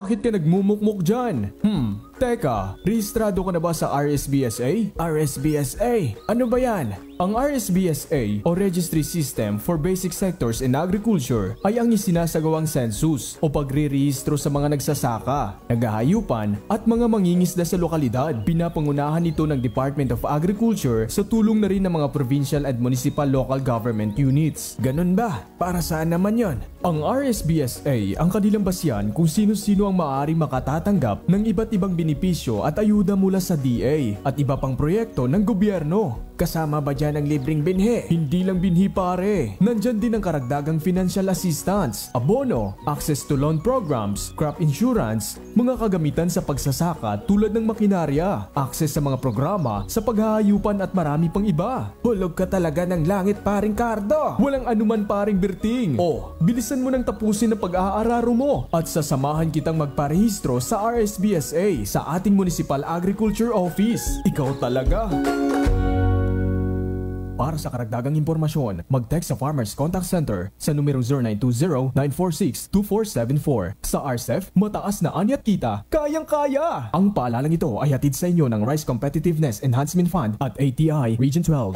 Bakit ka nagmumukmuk dyan? Teka, rehistrado ka na ba sa RSBSA? RSBSA? Ano ba yan? Ang RSBSA o Registry System for Basic Sectors in Agriculture ay ang isinasagawang census o pagre-rehistro sa mga nagsasaka, naghahayupan at mga mangingisda sa lokalidad. Pinapangunahan ito ng Department of Agriculture sa tulong na rin ng mga provincial and municipal local government units. Ganun ba? Para saan naman yon? Ang RSBSA ang kanilang basihan kung sino-sino ang maaaring makatatanggap ng iba't ibang benepisyo at ayuda mula sa DA at iba pang proyekto ng gobyerno. Kasama ba dyan ang libreng binhi? Hindi lang binhi pare. Nandyan din ang karagdagang financial assistance, abono, access to loan programs, crop insurance, mga kagamitan sa pagsasaka tulad ng makinarya, access sa mga programa sa paghahayupan at marami pang iba. Hulog ka talaga ng langit paring Cardo. Walang anuman paring Berting. Bilisan mo nang tapusin ang pag-aararo mo at sasamahan kitang magparehistro sa RSBSA sa ating Municipal Agriculture Office. Ikaw talaga. Para sa karagdagang impormasyon, mag-text sa Farmers Contact Center sa numero 0920-946-2474. Sa RCEF, mataas na ani at kita, kayang-kaya! Ang paalalang ito ay hatid sa inyo ng Rice Competitiveness Enhancement Fund at ATI Region 12.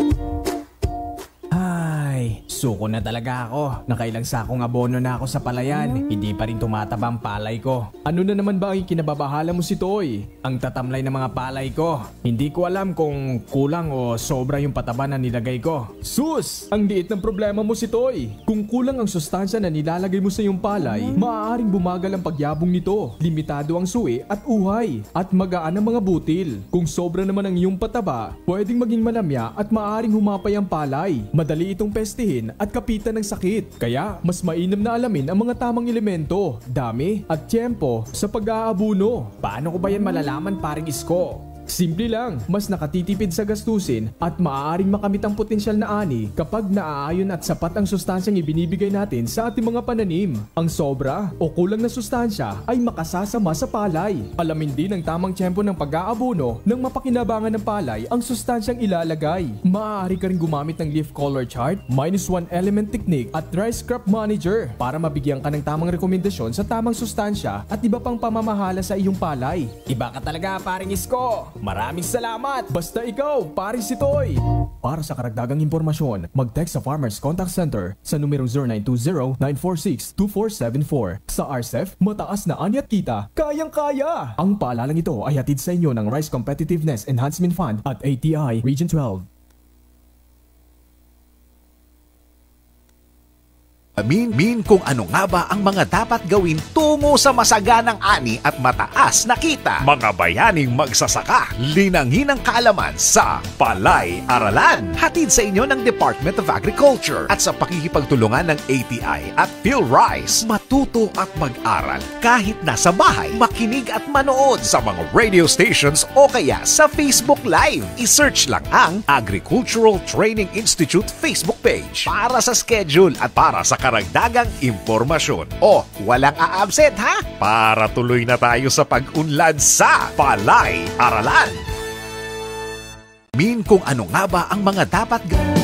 Ay, suko na talaga ako. Nakailang sakong abono na ako sa palayan. Hindi pa rin tumataba ang palay ko. Ano na naman ba ang kinababahala mo si Toy? Ang tatamlay ng mga palay ko. Hindi ko alam kung kulang o sobra yung pataba na nilagay ko. Sus! Ang liit ng problema mo si Toy. Kung kulang ang sustansya na nilalagay mo sa iyong palay, maaaring bumagal ang pagyabong nito. Limitado ang suwi at uhay at magaan ang mga butil. Kung sobra naman ang iyong pataba, pwedeng maging malamya at maaaring humapay ang palay. Madali itong pestihin at kapitan ng sakit. Kaya mas mainam na alamin ang mga tamang elemento, dami at tiyempo sa pag-aabuno. Paano ko ba yan malalaman paring Isko? Simple lang, mas nakatitipid sa gastusin at maaaring makamit ang potensyal na ani kapag naaayon at sapat ang sustansyang ibinibigay natin sa ating mga pananim. Ang sobra o kulang na sustansya ay makasasama sa palay. Alamin din ang tamang tiyempo ng pag-aabono nang mapakinabangan ng palay ang sustansyang ilalagay. Maaari ka rin gumamit ng leaf color chart, -1 element technique at rice crop manager para mabigyan ka ng tamang rekomendasyon sa tamang sustansya at iba pang pamamahala sa iyong palay. Iba ka talaga paring Isko! Maraming salamat! Basta ikaw, paring si Toy! Para sa karagdagang impormasyon, mag-text sa Farmers Contact Center sa numero 0920-946-2474. Sa RCEF, mataas na ani at kita, kayang-kaya! Ang paalalang ito ay hatid sa inyo ng Rice Competitiveness Enhancement Fund at ATI Region 12. Amin kung ano nga ba ang mga dapat gawin tungo sa masaganang ani at mataas na kita. Mga bayaning magsasaka, linangin ang kaalaman sa Palay Aralan. Hatid sa inyo ng Department of Agriculture at sa pakikipagtulungan ng ATI at PhilRice. Matuto at mag-aral kahit nasa bahay, makinig at manood sa mga radio stations o kaya sa Facebook Live. I-search lang ang Agricultural Training Institute Facebook page para sa schedule at para sa karagdagang impormasyon. Walang a-absent ha? Para tuloy na tayo sa pag-unlad sa Palay Aralan. Kung ano nga ba ang mga dapat gawin.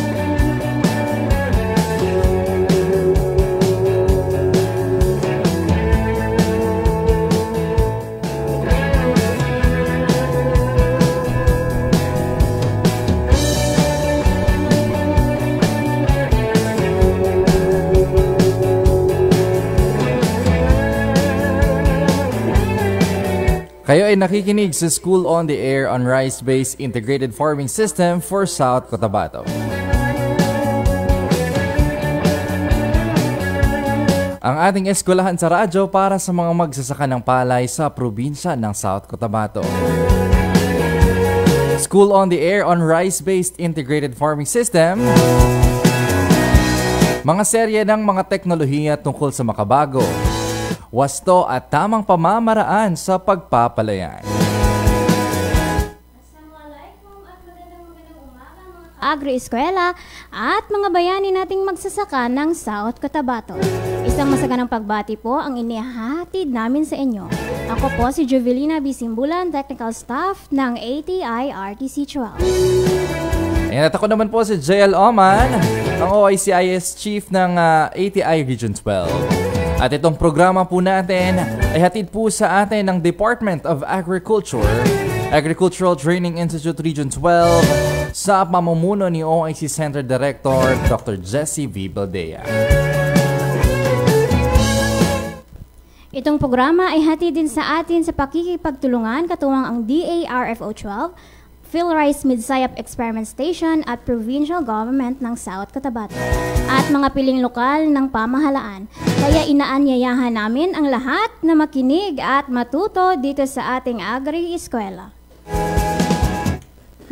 Kayo ay nakikinig sa School on the Air on Rice-Based Integrated Farming System for South Cotabato. Ang ating eskwelahan sa radyo para sa mga magsasaka ng palay sa probinsya ng South Cotabato. School on the Air on Rice-Based Integrated Farming System. Mga serye ng mga teknolohiya tungkol sa makabago, wasto at tamang pamamaraan sa pagpapalayan. Assalamualaikum at magandang umaga mga agri-eskwela at mga bayani nating magsasaka ng South Cotabato. Isang masaganang pagbati po ang inihahatid namin sa inyo. Ako po si Jovelina Bisimbulan, Technical Staff ng ATI RTC 12. At ako naman po si JL Oman, ang OICIS Chief ng ATI Region 12. At itong programa po natin ay hatid po sa atin ng Department of Agriculture, Agricultural Training Institute Region 12 sa pamumuno ni OIC Center Director Dr. Jessie V. Baldea. Itong programa ay hatid din sa atin sa pakikipagtulungan katuwang ang DARFO 12, PhilRice Midsayap Experiment Station at Provincial Government ng South Cotabato at mga piling lokal ng pamahalaan. Kaya inaanyayahan namin ang lahat na makinig at matuto dito sa ating Agri-Eskwela.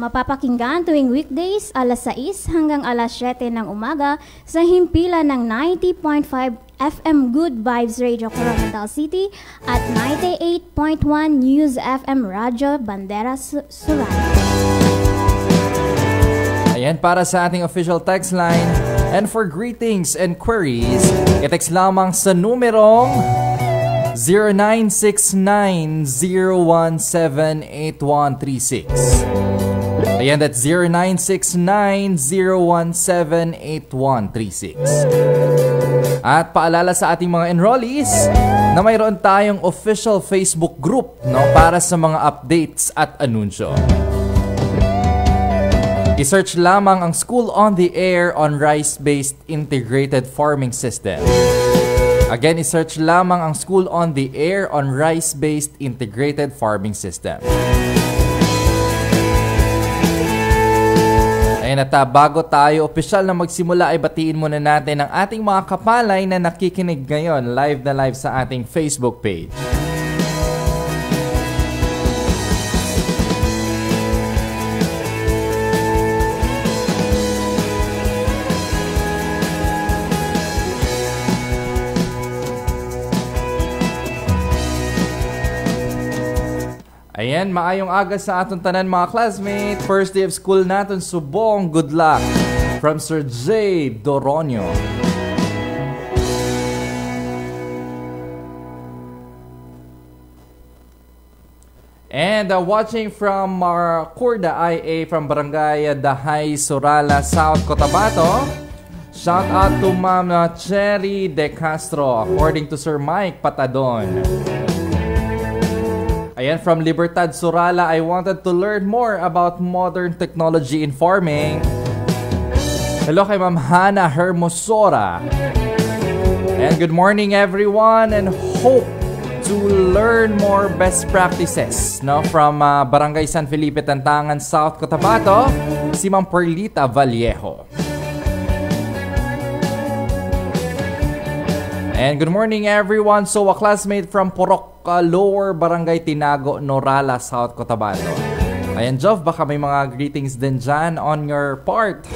Mapapakinggan tuwing weekdays alas 6 hanggang alas 7 ng umaga sa himpilan ng 90.5 FM Good Vibes Radio Coromandel City at 98.1 News FM Radio Bandera Surigao. Ayan, para sa ating official text line. And for greetings and queries, i-text lamang sa numerong 0969-017-8136. Ayan, that's 0969-017-8136. At paalala sa ating mga enrollees na mayroon tayong official Facebook group, no, para sa mga updates at anunsyo. I-search lamang ang School on the Air on Rice-Based Integrated Farming System. Again, i-search lamang ang School on the Air on Rice-Based Integrated Farming System. Ayan, at bago tayo opisyal na magsimula ay batiin muna natin ang ating mga kapalay na nakikinig ngayon live na live sa ating Facebook page. Ayan, maayong aga sa atong tanan mga classmate. First day of school natin, subong good luck from Sir J. Doronio. And watching from our Corda IA from Barangay Dahay, Surala, South Cotabato. Shout out to Ma'am Cherry De Castro according to Sir Mike Patadon. Ayan, from Libertad, Surala, I wanted to learn more about modern technology in farming. Hello kay Ma'am Hana Hermosora. And good morning everyone and hope to learn more best practices, no, from Barangay San Felipe, Tantangan, South Cotabato, si Ma'am Perlita Vallejo. And good morning everyone. So a classmate from Purok Lower Barangay Tinago, Norala, South Cotabato. Ayan, Jov, baka may mga greetings din dyan on your part.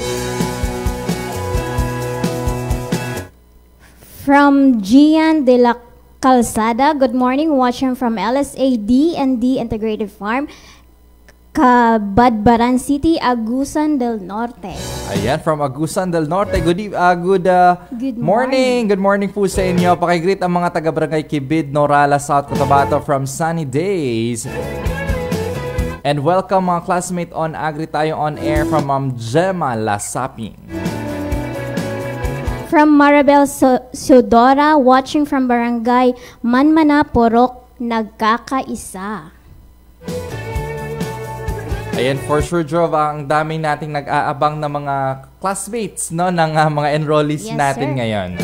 From Gian de la Calzada, good morning, watching from LSA D&D Integrated Farm, Cabadbaran City, Agusan del Norte. Ayan, from Agusan del Norte. Good morning. Good morning po sa inyo. Pakigreet ang mga taga-barangay Kibid, Norala, South Cotabato from Sunny Days. And welcome mga classmate on Agri Tayo on Air from Ma'am Gemma Lasaping. From Maribel Sodora, watching from Barangay Manmana, Porok, Nagkakaisa. Ayan, for sure, Jova, ang dami nating nag-aabang na mga classmates, no, ng mga enrollees natin ngayon.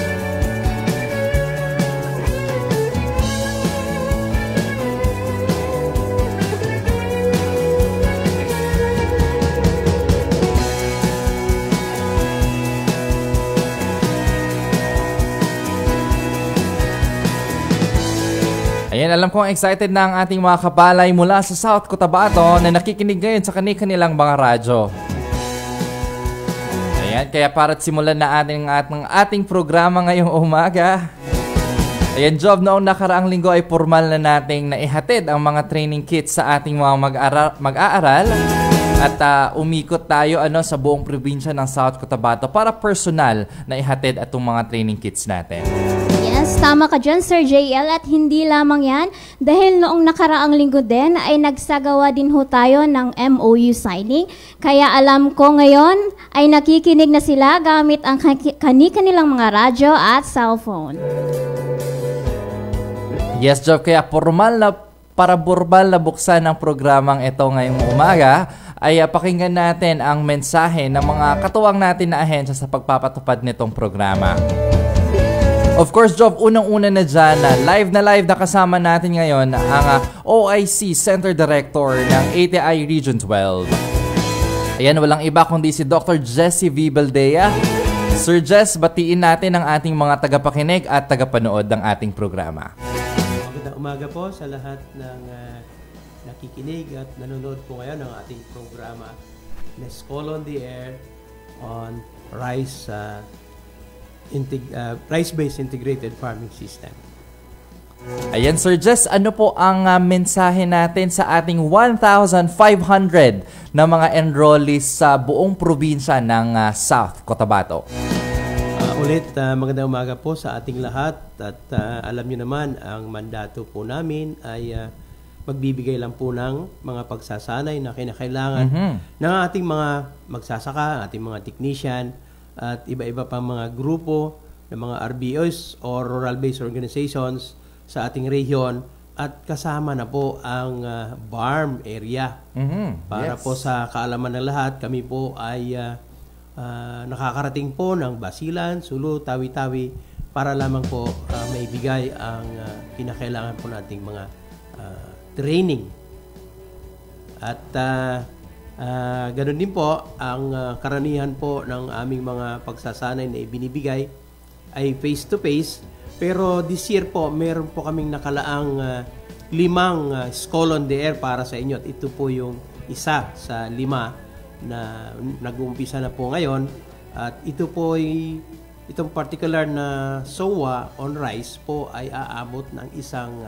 Ayan, alam kong excited na ang ating mga kapalay mula sa South Cotabato na nakikinig ngayon sa kanilang mga radyo. Ayan, kaya para't simulan na ating programa ngayong umaga. Ayan, Job, noong nakaraang linggo ay formal na nating naihatid ang mga training kits sa ating mga mag-aaral at umikot tayo sa buong probinsya ng South Cotabato para personal na ihatid atong mga training kits natin. Yes, tama ka dyan, Sir JL, at hindi lamang yan dahil noong nakaraang linggo din ay nagsagawa din ho tayo ng MOU signing. Kaya alam ko ngayon ay nakikinig na sila gamit ang kanilang mga radyo at cellphone. Yes, Job, kaya para formal na buksan ng programang ito ngayong umaga, ay pakinggan natin ang mensahe ng mga katuwang natin na ahensya sa pagpapatupad nitong programa. Of course, Job, unang-una na dyan, live na kasama natin ngayon ang OIC Center Director ng ATI Region 12. Ayan, walang iba kundi si Dr. Jesse V. Baldea. Sir Jess, batiin natin ang ating mga tagapakinig at tagapanood ng ating programa. Magandang umaga po sa lahat ng nakikinig at nanonood po ngayon ng ating programa na School on the Air on Rice-Based Integrated Farming System. Ayan, Sir Jess, ano po ang mensahe natin sa ating 1,500 na mga enrollees sa buong probinsya ng South Cotabato? Magandang umaga po sa ating lahat at alam niyo naman ang mandato po namin ay magbibigay lang po ng mga pagsasanay na kinakailangan ng ating mga magsasaka, ating mga technician at iba-iba pang mga grupo ng mga RBOs or rural-based organizations sa ating region at kasama na po ang farm area. Para po sa kaalaman ng lahat, kami po ay nakakarating po ng Basilan, Sulu, Tawi-Tawi para lamang po maibigay ang kinakailangan po nating mga training. At ganoon din po, ang karanihan po ng aming mga pagsasanay na ibinibigay ay face-to-face. Pero this year po, meron po kaming nakalaang 5 School on the Air para sa inyo. At ito po yung isa sa 5 na nag-uumpisa na po ngayon. At ito po ay, itong particular na SOA on rice po ay aabot ng isang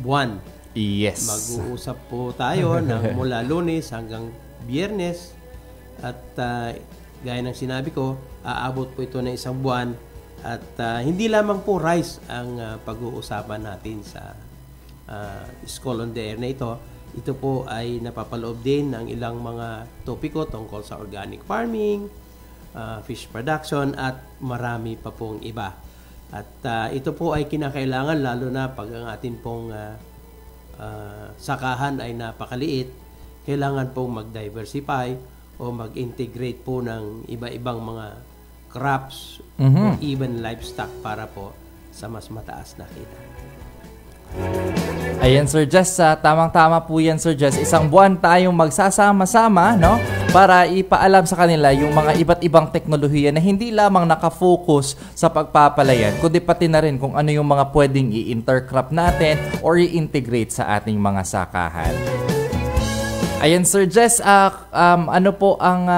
buwan. Yes. Mag-uusap po tayo mula Lunes hanggang Biyernes. At gaya ng sinabi ko, aabot po ito ng isang buwan. At hindi lamang po rice ang pag-uusapan natin sa School on the Air na ito. Ito po ay napapaloob din ng ilang mga topiko tungkol sa organic farming, fish production at marami pa pong iba. At ito po ay kinakailangan lalo na pag ang atin pong sakahan ay napakaliit, kailangan pong mag-diversify o mag-integrate po ng iba-ibang mga crops or even livestock para po sa mas mataas na kita. Ayan, Sir Jess, tamang-tama po yan, Sir Jess. Isang buwan tayong magsasama-sama, no? Para ipaalam sa kanila yung mga iba't ibang teknolohiya na hindi lamang nakafocus sa pagpapalayan, kundi pati na rin kung ano yung mga pwedeng i-intercrop natin or i-integrate sa ating mga sakahan. Ayan, Sir Jess, ano po ang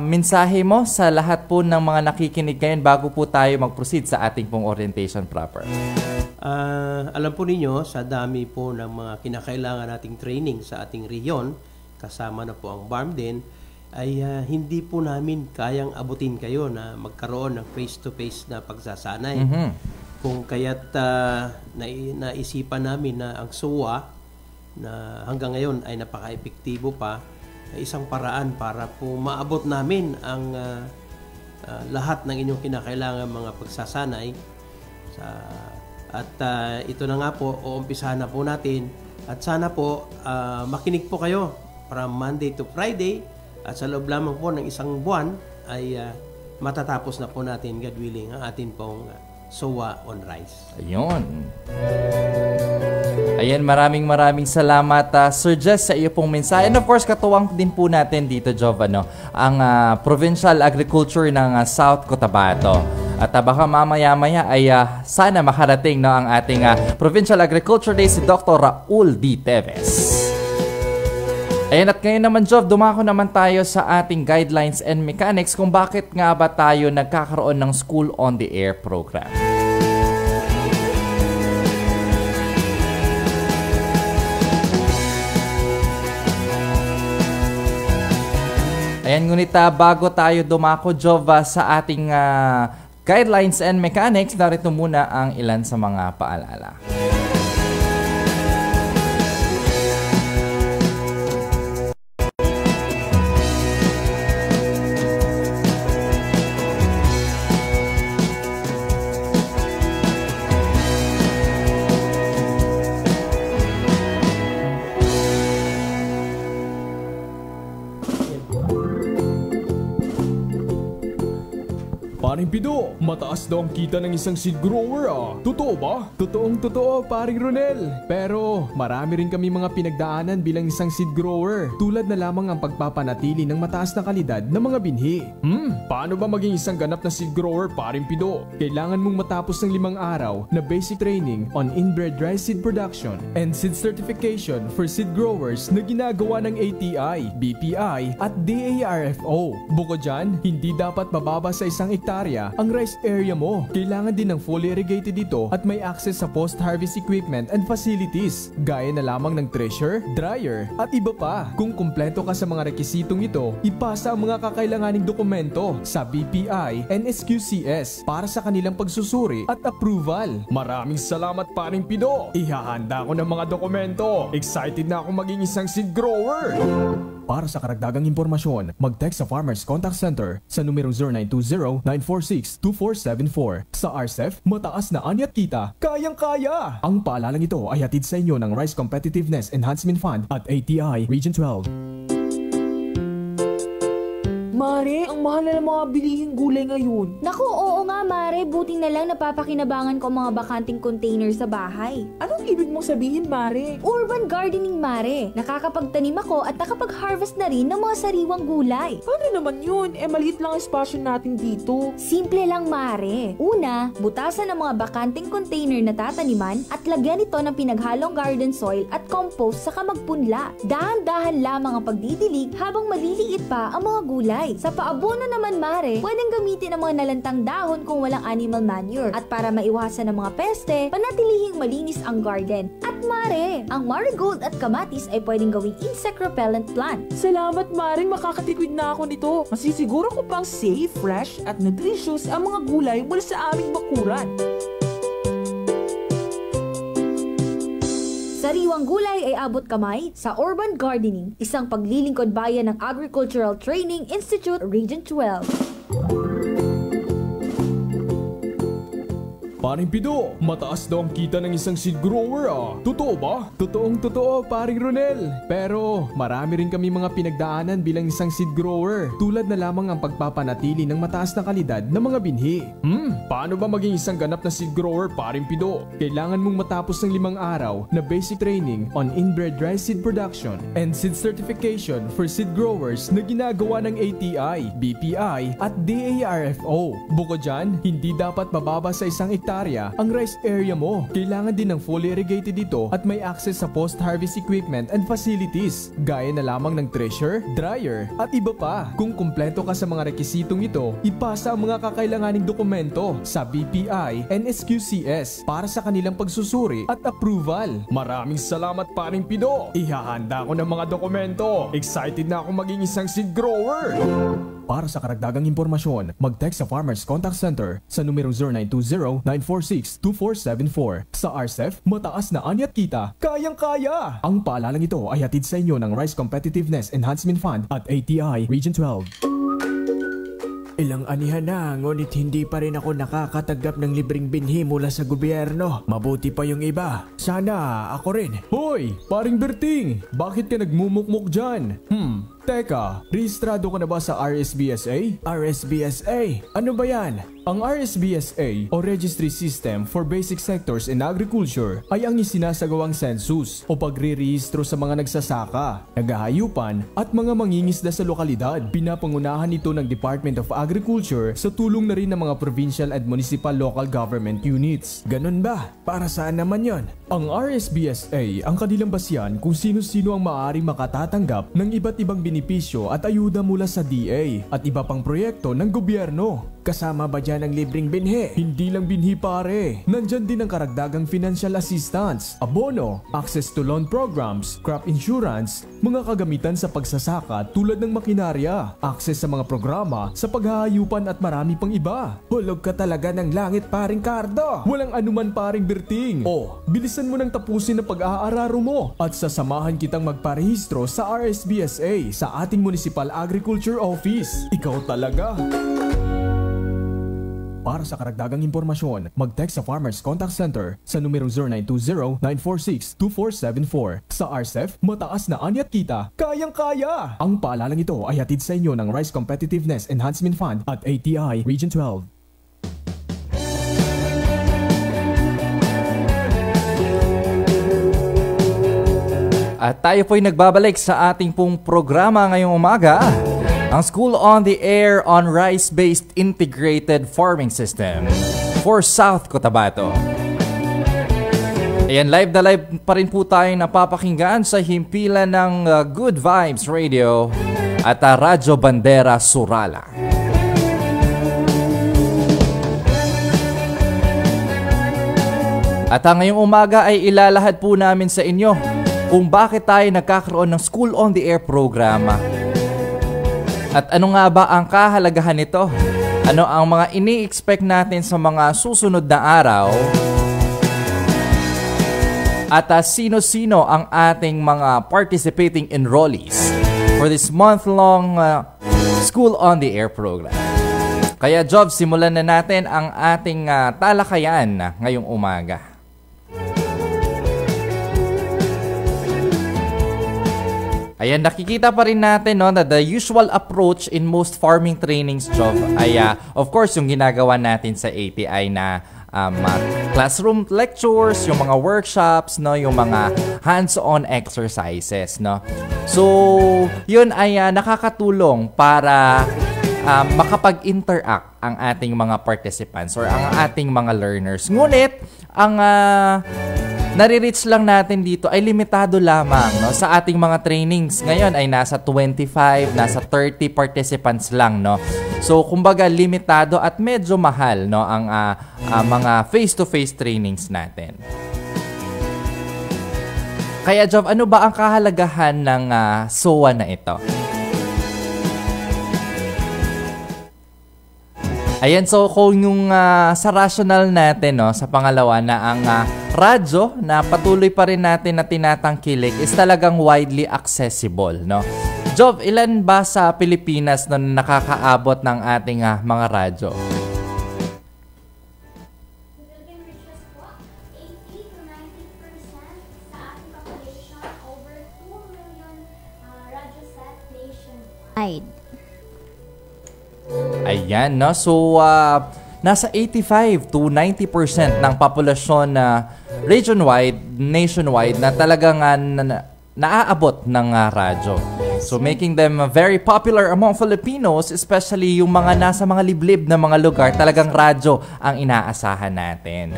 mensahe mo sa lahat po ng mga nakikinig ngayon bago po tayo mag-proceed sa ating pong orientation proper? Alam po ninyo, sa dami po ng mga kinakailangan nating training sa ating region, kasama na po ang BARM din, ay hindi po namin kayang abutin kayo na magkaroon ng face-to-face na pagsasanay. Kung kaya't naisipan namin na ang SOA na hanggang ngayon ay napaka-epektibo pa, ay isang paraan para po maabot namin ang lahat ng inyong kinakailangan mga pagsasanay at ito na nga po, uumpisahan na po natin at sana po makinig po kayo from Monday to Friday at sa loob lamang po ng isang buwan ay matatapos na po natin, God willing, ang atin pong SOA on rice. Ayun. Ayan, maraming salamat, Sir Jess, sa iyo pong mensahe. And of course, katuwang din po natin dito, Jovano, ang Provincial Agriculture ng South Cotabato. At baka mamaya-maya ay sana makarating ang ating Provincial Agriculture Day si Dr. Raul D. Teves. Ayan, at ngayon naman, Jov, dumako naman tayo sa ating guidelines and mechanics kung bakit nga ba tayo nagkakaroon ng School on the Air program. Ayan, ngunit bago tayo dumako, Jov, sa ating guidelines and mechanics, narito muna ang ilan sa mga paalala. Paring Pido, mataas daw ang kita ng isang seed grower Totoo ba? Totoo, paring Ronel. Pero marami rin kami mga pinagdaanan bilang isang seed grower. Tulad na lamang ang pagpapanatili ng mataas na kalidad ng mga binhi. Paano ba maging isang ganap na seed grower, paring Pido? Kailangan mong matapos ng 5 araw na basic training on inbred rice seed production and seed certification for seed growers na ginagawa ng ATI, BPI at DARFO. Bukod dyan, hindi dapat mababa sa 1 hektarya ang rice area mo. Kailangan din ng fully irrigated ito at may access sa post-harvest equipment and facilities gaya na lamang ng thresher, dryer at iba pa. Kung kumpleto ka sa mga rekisitong ito, ipasa ang mga kakailanganing dokumento sa BPI and SQCS para sa kanilang pagsusuri at approval. Maraming salamat, paring Pido. Ihahanda ko ng mga dokumento. Excited na ako maging isang seed grower. Para sa karagdagang impormasyon, mag-text sa Farmers Contact Center sa numero 0920-946-2474. Sa RCEF, mataas na ani at kita, kayang-kaya! Ang paalalang ito ay hatid sa inyo ng Rice Competitiveness Enhancement Fund at ATI Region 12. Mare, ang mahal na ng mga bilihing gulay ngayon. Naku, oo nga Mare, buting na lang napapakinabangan ko mga bakanting container sa bahay. Anong ibig mong sabihin, Mare? Urban gardening, Mare. Nakakapagtanim ako at nakapag-harvest na rin ng mga sariwang gulay. Paano naman yun? Maliit lang ang espasyo natin dito. Simple lang, Mare. Una, butasan ng mga bakanting container na tataniman at lagyan ito ng pinaghalong garden soil at compost saka magpunla. Dahan-dahan lamang ang pagdidilig habang maliliit pa ang mga gulay. Sa paabono naman, Mare, pwedeng gamitin ang mga nalantang dahon kung walang animal manure. At para maiwasan ang mga peste, panatilihing malinis ang garden. At Mare, ang marigold at kamatis ay pwedeng gawing insect repellent plant. Salamat, Mare, makakatipid na ako nito. Masisiguro ko pang safe, fresh at nutritious ang mga gulay mula sa aming bakuran. Sariwang gulay ay abot kamay sa Urban Gardening, isang paglilingkod bayan ng Agricultural Training Institute Region 12. Paring Pido, mataas daw ang kita ng isang seed grower Totoo ba? Totoo, paring Ronel. Pero marami rin kami mga pinagdaanan bilang isang seed grower. Tulad na lamang ang pagpapanatili ng mataas na kalidad ng mga binhi. Paano ba maging isang ganap na seed grower, paring Pido? Kailangan mong matapos ng 5 araw na basic training on inbred rice seed production and seed certification for seed growers na ginagawa ng ATI, BPI at DARFO. Bukod dyan, hindi dapat mababa sa 1 hektarya ang rice area mo. Kailangan din ng fully irrigated ito at may access sa post-harvest equipment and facilities gaya na lamang ng thresher, dryer at iba pa. Kung kumpleto ka sa mga rekisitong ito, ipasa ang mga kakailanganing dokumento sa BPI and SQCS para sa kanilang pagsusuri at approval. Maraming salamat, paring Pido. Ihahanda ko ng mga dokumento. Excited na ako maging isang seed grower. Para sa karagdagang impormasyon, mag-text sa Farmers Contact Center sa numero 0920-946-2474. Sa RCEF, mataas na ani at kita, kayang-kaya! Ang paalalang ito ay hatid sa inyo ng Rice Competitiveness Enhancement Fund at ATI Region 12. Ilang anihan na, ngunit hindi pa rin ako nakakatanggap ng libreng binhi mula sa gobyerno. Mabuti pa yung iba. Sana ako rin. Hoy, paring Berting! Bakit ka nagmumukmuk dyan? Teka, rehistrado ka na ba sa RSBSA? RSBSA? Ano ba yan? Ang RSBSA o Registry System for Basic Sectors in Agriculture ay ang isinasagawang census o pagre-rehistro sa mga nagsasaka, naghahayupan at mga mangingisda sa lokalidad. Pinapangunahan ito ng Department of Agriculture sa tulong na rin ng mga provincial and municipal local government units. Ganun ba? Para saan naman yon? Ang RSBSA ang kanilang basihan kung sino-sino ang maaaring makatatanggap ng iba't ibang benepisyo at ayuda mula sa DA at iba pang proyekto ng gobyerno. Kasama ba dyan ang libreng binhi? Hindi lang binhi, pare. Nandyan din ang karagdagang financial assistance, abono, access to loan programs, crop insurance, mga kagamitan sa pagsasaka tulad ng makinarya, access sa mga programa sa paghahayupan at marami pang iba. Hulog ka talaga ng langit, paring Cardo. Walang anuman, paring Berting. Bilisan mo nang tapusin ang pag-aararo mo at sasamahan kitang magparehistro sa RSBSA sa ating Municipal Agriculture Office. Ikaw talaga. Para sa karagdagang impormasyon, mag-text sa Farmers Contact Center sa numero 0920-946-2474. Sa RCEF, mataas na ani at kita, kayang-kaya! Ang paalalang ito ay hatid sa inyo ng Rice Competitiveness Enhancement Fund at ATI Region 12. At tayo po'y nagbabalik sa ating pong programa ngayong umaga, ang School on the Air on Rice-Based Integrated Farming System for South Cotabato. Ayan, live na live pa rin po tayo napapakinggan sa himpilan ng Good Vibes Radio at Radyo Bandera Surala. At ngayong umaga ay ilalahad po namin sa inyo kung bakit tayo nagkakaroon ng School on the Air programa. At ano nga ba ang kahalagahan nito? Ano ang mga ini-expect natin sa mga susunod na araw? At sino-sino ang ating mga participating enrollees for this month-long School on the Air program. Kaya Job, simulan na natin ang ating talakayan ngayong umaga. Ayan, nakikita pa rin natin na the usual approach in most farming trainings, Job, ay of course yung ginagawa natin sa ATI na classroom lectures, yung mga workshops, yung mga hands-on exercises, So, yun ay nakakatulong para makapag-interact ang ating mga participants or ang ating mga learners. Ngunit, ang nare-reach lang natin dito ay limitado lamang sa ating mga trainings. Ngayon ay nasa 25, nasa 30 participants lang. So, kumbaga, limitado at medyo mahal ang mga face-to-face trainings natin. Kaya, Job, ano ba ang kahalagahan ng SOA na ito? Ayan, so kung yung sa rational natin, sa pangalawa na ang radyo na patuloy pa rin natin na tinatangkilik is talagang widely accessible, Job, ilan ba sa Pilipinas na nakakaabot ng ating mga radyo? Philippine reaches po 80 to 90% sa ating population, over 2 million radyo set nationwide. Ayan, so nasa 85 to 90% ng populasyon region-wide, nationwide na talagang naaabot ng radyo. So making them very popular among Filipinos, especially yung mga nasa mga liblib na mga lugar, talagang radyo ang inaasahan natin.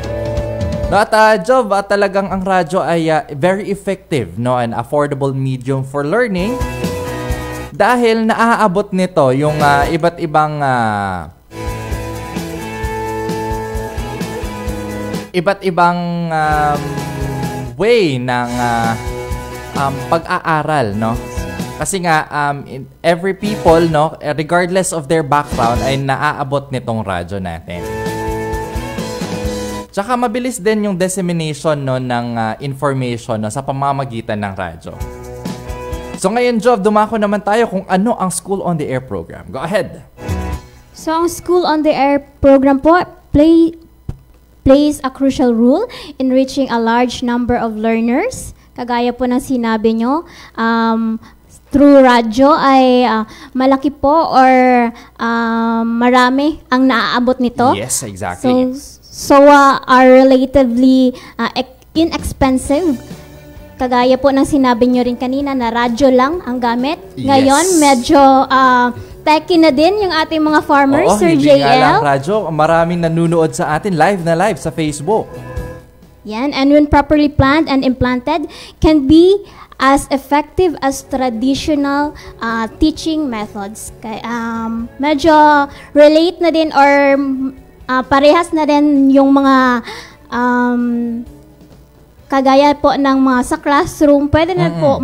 At Job, talagang ang radyo ay very effective, and affordable medium for learning. Dahil naaabot nito yung iba't ibang way ng pag-aaral, Kasi nga every people, regardless of their background, ay naaabot nitong radyo natin. Tsaka mabilis din yung dissemination ng information sa pamamagitan ng radyo. So ngayon, Job, dumako naman tayo kung ano ang School on the Air program. Go ahead. So ang School on the Air program po plays a crucial role in reaching a large number of learners. Kagaya po ng sinabi nyo, through radyo ay malaki po or marami ang naaabot nito. Yes, exactly. So are relatively inexpensive. Kagaya po ng sinabi nyo rin kanina na radyo lang ang gamit. Yes. Ngayon, medyo techy na din yung ating mga farmers, Sir hindi JL. nga lang radyo. Maraming nanunood sa atin live sa Facebook. Yan, and when properly planned and implanted, can be as effective as traditional teaching methods. Medyo relate na din or parehas na din yung mga kagaya po ng mga sa classroom, pwede na po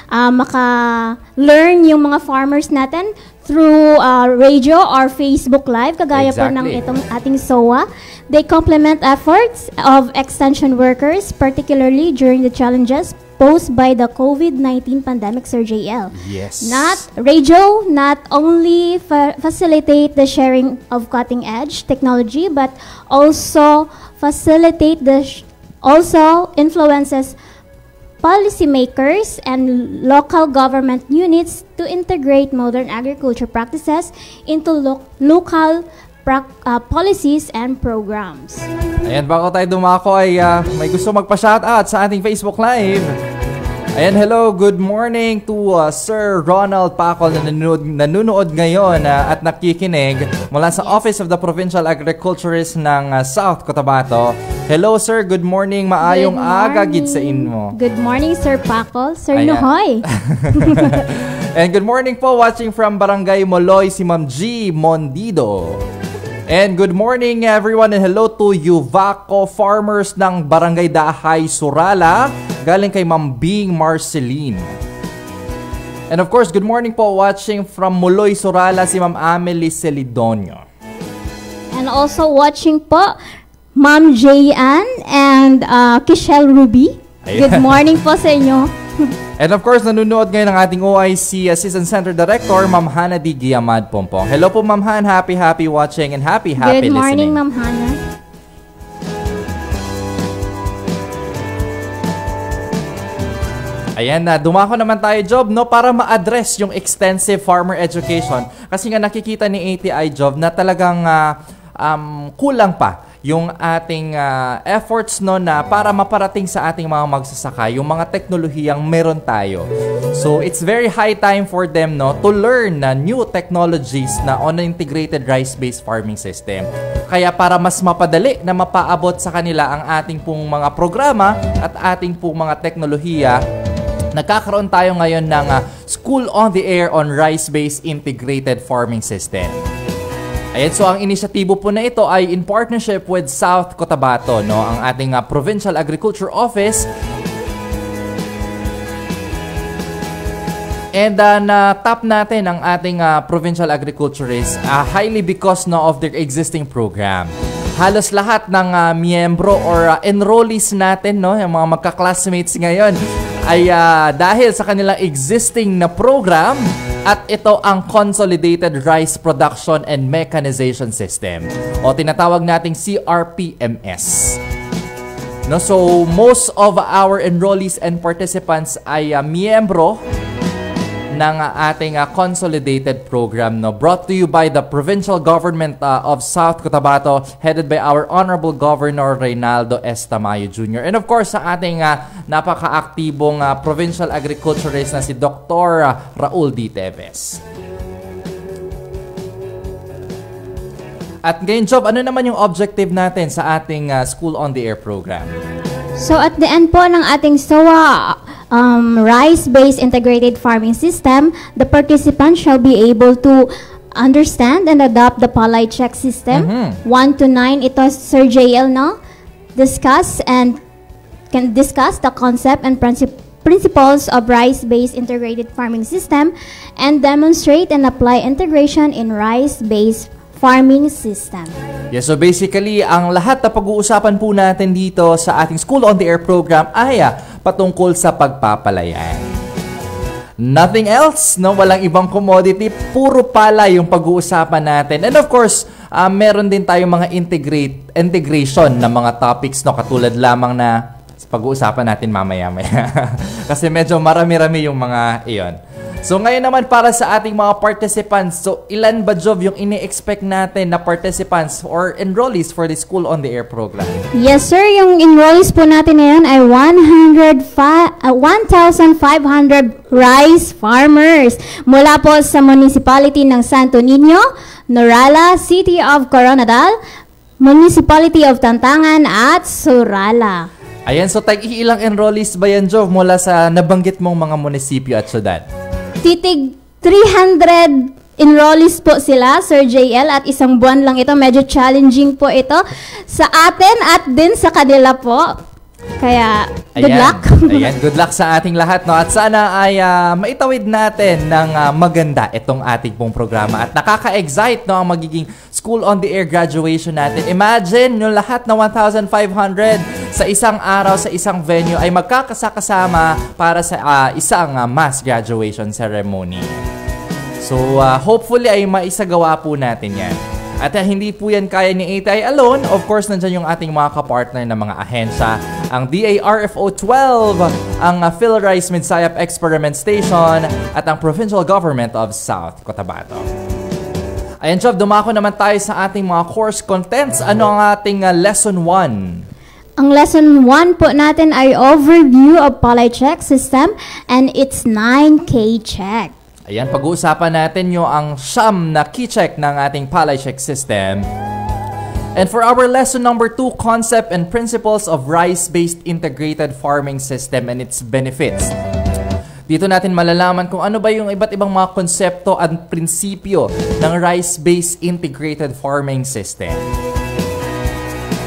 maka-learn yung mga farmers natin through radio or Facebook Live, kagaya po ng itong ating SOA. They complement efforts of extension workers, particularly during the challenges posed by the COVID-19 pandemic, Sir JL. Yes. Radio not only facilitate the sharing of cutting-edge technology, but also facilitate also influences policymakers and local government units to integrate modern agriculture practices into local policies and programs. Ayan, bago tayo dumako ay may gusto magpa-shoutout sa ating Facebook Live. Ayan, hello, good morning to Sir Ronald Pacol na nanonood ngayon at nakikinig mula sa Office of the Provincial Agriculturist ng South Cotabato. Hello, sir. Good morning. Maayong aga gid sa inyo. Good morning, Sir Pacol. Sir Nohoy. And good morning po, watching from Barangay Moloy, si Ma'am G. Mondido. And good morning everyone and hello to Yuvaco farmers ng Barangay Dahay, Surala. Galing kay Ma'am Bing Marceline. And of course, good morning po watching from Muloy, Surala si Ma'am Amelie Celidonio. And also watching po Ma'am Jayan and Kishel Ruby. Good morning po sa inyo. And of course, nanonood ngayon ng ating OIC Assistant Center Director, Ma'am Hana D. Giamad Pompong. Hello po, Ma'am Han. Happy watching and happy Good morning, listening. Ma'am Hana. Ayan na, dumako naman tayo, Job, no, para ma-address yung extensive farmer education. Kasi nga nakikita ni ATI, Job, na talagang kulang pa yung ating efforts no na para maparating sa ating mga magsasaka yung mga teknolohiyang meron tayo. So it's very high time for them no to learn new technologies na on an integrated rice-based farming system. Kaya para mas mapadali na mapaabot sa kanila ang ating pong mga programa at ating pong mga teknolohiya, nagkakaroon tayo ngayon ng School on the Air on Rice-Based Integrated Farming System. Ayan, so ang inisyatibo po na ito ay in partnership with South Cotabato, no? Ang ating Provincial Agriculture Office. And na-tap natin ang ating provincial agriculturists highly because no, of their existing program. Halos lahat ng miyembro or enrollees natin, no, yung mga magka-classmates ngayon, ay dahil sa kanilang existing na program. At ito ang Consolidated Rice Production and Mechanization System o tinatawag nating CRPMS. No, so most of our enrollees and participants ay miyembro ng ating consolidated program, no, brought to you by the Provincial Government of South Cotabato, headed by our Honorable Governor Reynaldo S. Tamayo Jr. And of course, sa ating napaka-aktibong provincial agriculturist na si Dr. Raul D. Teves. At ngayon, Job, ano naman yung objective natin sa ating School on the Air program? So at the end po ng ating SOA rice-based integrated farming system, the participants shall be able to understand and adopt the Palay check system. 1 to 9, ito Sir JL, no? Discuss the concept and principles of rice-based integrated farming system and demonstrate and apply integration in rice-based farming system. Yes, so basically, ang lahat na pag-uusapan po natin dito sa ating School on the Air program ay patungkol sa pagpapalayan. Nothing else, no? Walang ibang commodity, puro palay yung pag-uusapan natin. And of course, meron din tayong mga integration ng mga topics, no? Katulad lamang na pag-uusapan natin mamaya-maya. Kasi medyo marami-rami yung mga iyon. So ngayon naman para sa ating mga participants, so ilan ba, Job, yung ini-expect natin na participants or enrollees for the School on the Air program? Yes, sir. Yung enrollees po natin ngayon ay 1,500 rice farmers mula po sa municipality ng Santo Niño, Norala, City of Coronadal, Municipality of Tantangan at Surala. Ayan, so tag-iilang enrollees ba yan, Job, mula sa nabanggit mong mga munisipyo at syudad? Titig 300 enrollees po sila, Sir JL, at isang buwan lang ito. Medyo challenging po ito sa atin at din sa kanila po. Kaya, good luck. Ayan, good luck sa ating lahat, no? At sana ay maitawid natin ng maganda itong ating pong programa. At nakaka-excite, no, ang magiging School on the Air graduation natin. Imagine, yung lahat na 1,500 sa isang araw, sa isang venue ay magkakasama para sa isang mass graduation ceremony. So, hopefully ay maisagawa po natin yan. At hindi po yan kaya ni ATI alone. Of course, nandyan yung ating mga kapartner na mga ahensya. Ang DARFO 12, ang PhilRice Midsayap Experiment Station, at ang Provincial Government of South Cotabato. Ayan, Job, dumako naman tayo sa ating mga course contents. Ano ang ating lesson 1? Ang lesson 1 po natin ay overview of Palay Check System and its 9K check. Ayan, pag-uusapan natin yung ang siyam na key check ng ating Palay Check System. And for our lesson number 2, concept and principles of rice-based integrated farming system and its benefits. Dito natin malalaman kung ano ba yung iba't ibang mga konsepto at prinsipyo ng rice-based integrated farming system.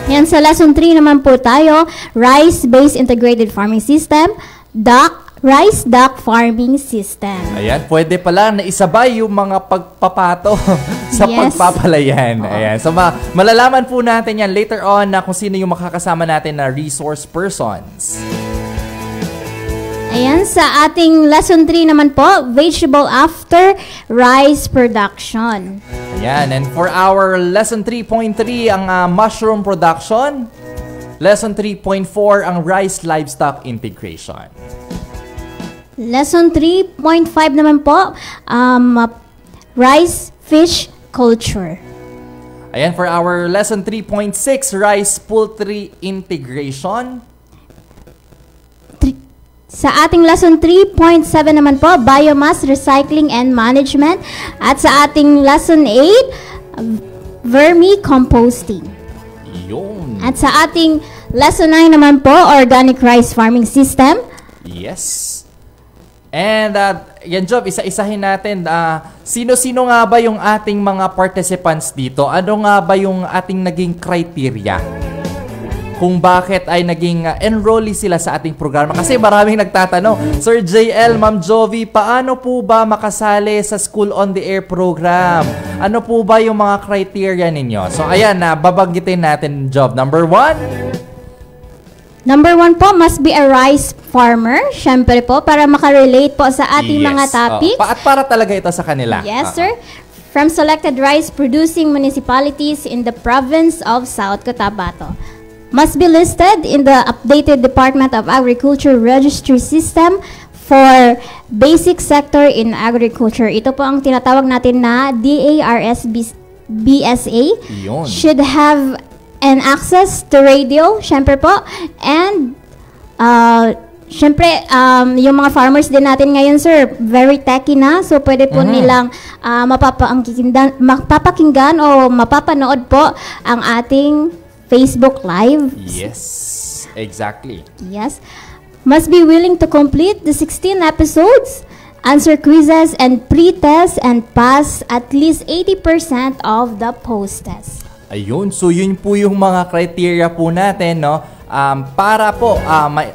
Yan, sa lesson 3 naman po tayo, rice-based integrated farming system, rice duck farming system. Ayan, pwede pala na isabay yung mga pagpapato sa pagpapalayan. Ayan. So malalaman po natin yan later on na kung sino yung makakasama natin na resource persons. Ayan, sa ating lesson 3 naman po, vegetable after rice production. Ayan, and for our lesson 3.3, ang mushroom production. Lesson 3.4, ang rice livestock integration. Lesson 3.5 naman po, rice fish culture. Ayan, for our lesson 3.6, rice poultry integration. Sa ating lesson 3.7 naman po, biomass recycling and management. At sa ating lesson 8, vermicomposting. Yun. At sa ating lesson 9 naman po, organic rice farming system. Yes. And yan, Job, isa-isahin natin. Sino-sino nga ba yung ating mga participants dito? Ano nga ba yung ating naging criteria kung bakit ay naging enrollee sila sa ating programa? Kasi maraming nagtatanong, Sir JL, Ma'am Jovi, paano po ba makasali sa School on the Air program? Ano po ba yung mga criteria ninyo? So ayan, babanggitin natin, Job. Number 1 po, must be a rice farmer. Siyempre po, para makarelate po sa ating mga topics. At para talaga ito sa kanila. Yes, sir. From selected rice-producing municipalities in the province of South Cotabato. Must be listed in the updated Department of Agriculture Registry System for basic sector in agriculture. Ito po ang tinatawag natin na DARS BSA. Yun. Should have an access to radio, syempre po, and syempre, yung mga farmers din natin ngayon, sir, very techy na. So, pwede po nilang mapapakinggan o mapapanood po ang ating Facebook Live. Yes, exactly. Yes. Must be willing to complete the 16 episodes, answer quizzes and pre-test, and pass at least 80% of the post-test. Ayun, so yun po yung mga criteria po natin, no? Para po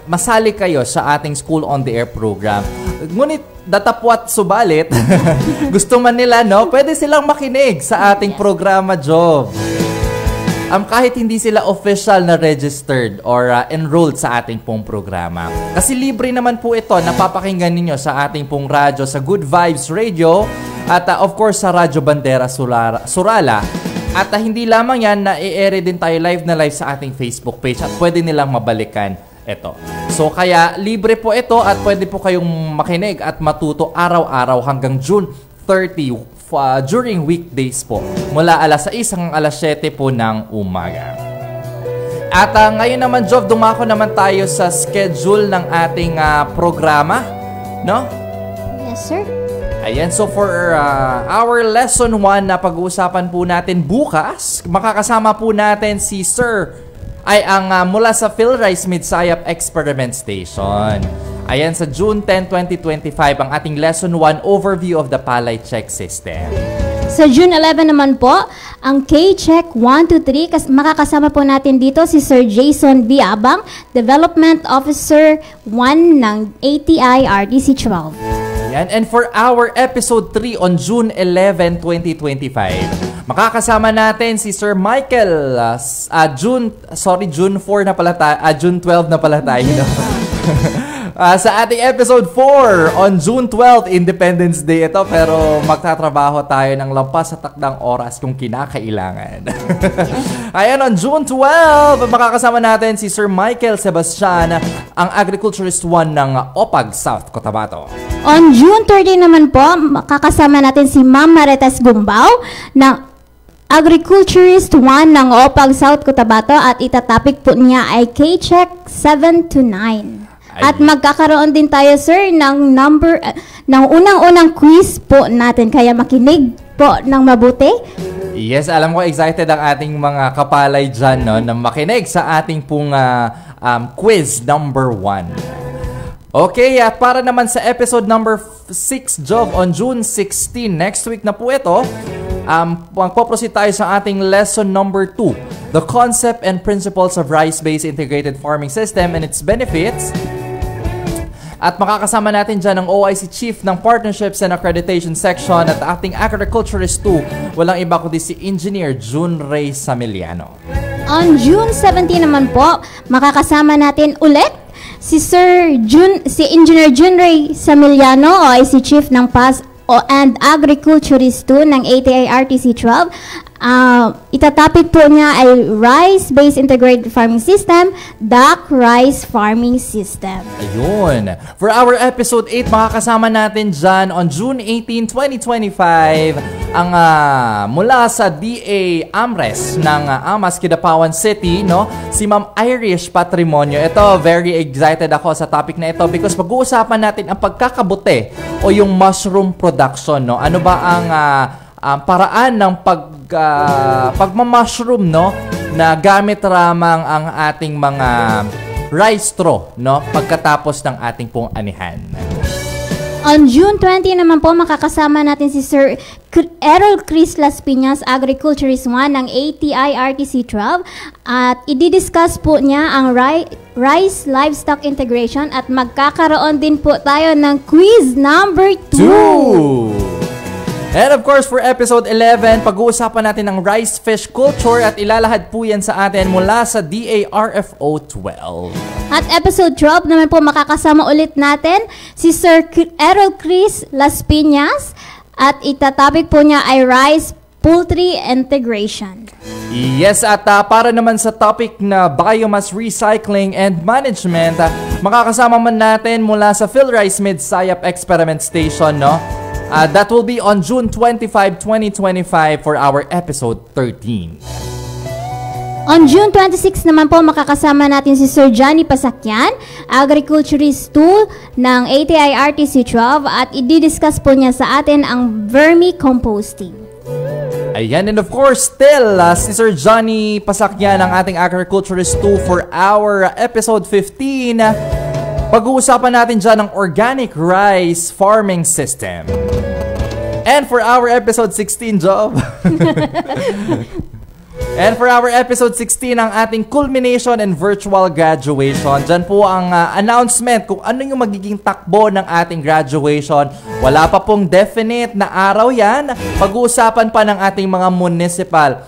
masali kayo sa ating School on the Air program. Ngunit datapwat subalit, gusto man nila, no? Pwede silang makinig sa ating programa, Job. Kahit hindi sila official na registered or enrolled sa ating pong programa. Kasi libre naman po ito, napapakinggan ninyo sa ating pong radyo, sa Good Vibes Radio, at of course sa Radyo Bandera Surala. At hindi lamang yan, na-i-air din tayo live na live sa ating Facebook page at pwede nilang mabalikan ito. So kaya libre po ito at pwede po kayong makinig at matuto araw-araw hanggang June 30 during weekdays po, mula alas 6 hanggang alas 7 po ng umaga. At ngayon naman, Job, dumako naman tayo sa schedule ng ating programa, no? Yes, sir. Ayan, so for our lesson 1 na pag-uusapan po natin bukas, makakasama po natin si Sir ay ang mula sa PhilRice Midsayap Experiment Station. Ayan, sa June 10, 2025, ang ating Lesson 1, Overview of the Palay Check System. Sa June 11 naman po, ang K-Check 123, makakasama po natin dito si Sir Jason V. Abang, Development Officer 1 ng ATI RDC 12. Ayan, and for our Episode 3 on June 11, 2025, makakasama natin si Sir Michael, June 4 na pala tayo, June 12 na pala tayo, no? Sa ating episode 4 on June 12, Independence Day ito, pero magtatrabaho tayo ng lampas sa takdang oras kung kinakailangan. Ayan, on June 12, makakasama natin si Sir Michael Sebastian, ang Agriculturist 1 ng OPAG South Cotabato. On June 30 naman po, makakasama natin si Ma'am Marites Gumbao ng Agriculturist 1 ng OPAG South Cotabato at itatopic po niya ay K-Check 7 to 9. At magkakaroon din tayo, sir, ng unang-unang quiz po natin. Kaya makinig po ng mabuti. Yes, alam ko excited ang ating mga kapalay dyan, no, na makinig sa ating pong quiz number 1. Okay, at para naman sa episode number 6, Job, on June 16, next week na po ito, magpo-proceed tayo sa ating lesson number 2, the concept and principles of rice-based integrated farming system and its benefits. At makakasama natin dyan ang OIC Chief ng Partnerships and Accreditation Section at ating Agriculturist 2, walang iba kundi si Engineer June Ray Samiliano. On June 17 naman po, makakasama natin ulit si Engineer June Ray Samiliano, OIC Chief ng PAS and Agriculturist 2 ng ATI RTC 12. Itatopic po niya ay Rice-Based Integrated Farming System, DAC Rice Farming System. Ayun. For our episode 8, makakasama natin dyan on June 18, 2025, ang mula sa DA Amres ng Amas, Kidapawan City, no? Si Ma'am Irish Patrimonio. Ito, very excited ako sa topic na ito because pag-uusapan natin ang pagkakabuti o yung mushroom production, no? Ano ba ang paraan ng pagma-mushroom, no, na gamit ramang ang ating mga rice straw, no, pagkatapos ng ating pong anihan. On June 20 naman po, makakasama natin si Sir Errol Chris Las Piñas, Agriculturist 1 ng ATI RTC 12, at i-discuss po niya ang rice livestock integration at magkakaroon din po tayo ng quiz number 2. And of course, for episode 11, pag-uusapan natin ang rice fish culture at ilalahad po yan sa atin mula sa DARFO 12. At episode 12 naman po, makakasama ulit natin si Sir Errol Chris Las Piñas at itatopic po niya ay rice poultry integration. Yes, at para naman sa topic na biomass recycling and management, makakasama man natin mula sa PhilRice Mid-Sayap Experiment Station, no? That will be on June 25, 2025 for our episode 13. On June 26 naman po, makakasama natin si Sir Johnny Pasakyan, Agriculturist 2 ng ATI RTC 12, at i-discuss po niya sa atin ang vermicomposting. Ayan, and of course, still, si Sir Johnny Pasakyan ang ating Agriculturist 2 for our episode 15. Pag-uusapan natin dyan ang organic rice farming system. And for our episode 16, Job. And for our episode 16, ang ating culmination and virtual graduation. Dyan po ang announcement kung ano yung magiging takbo ng ating graduation. Wala pa pong definite na araw yan. Pag-uusapan pa ng ating mga municipal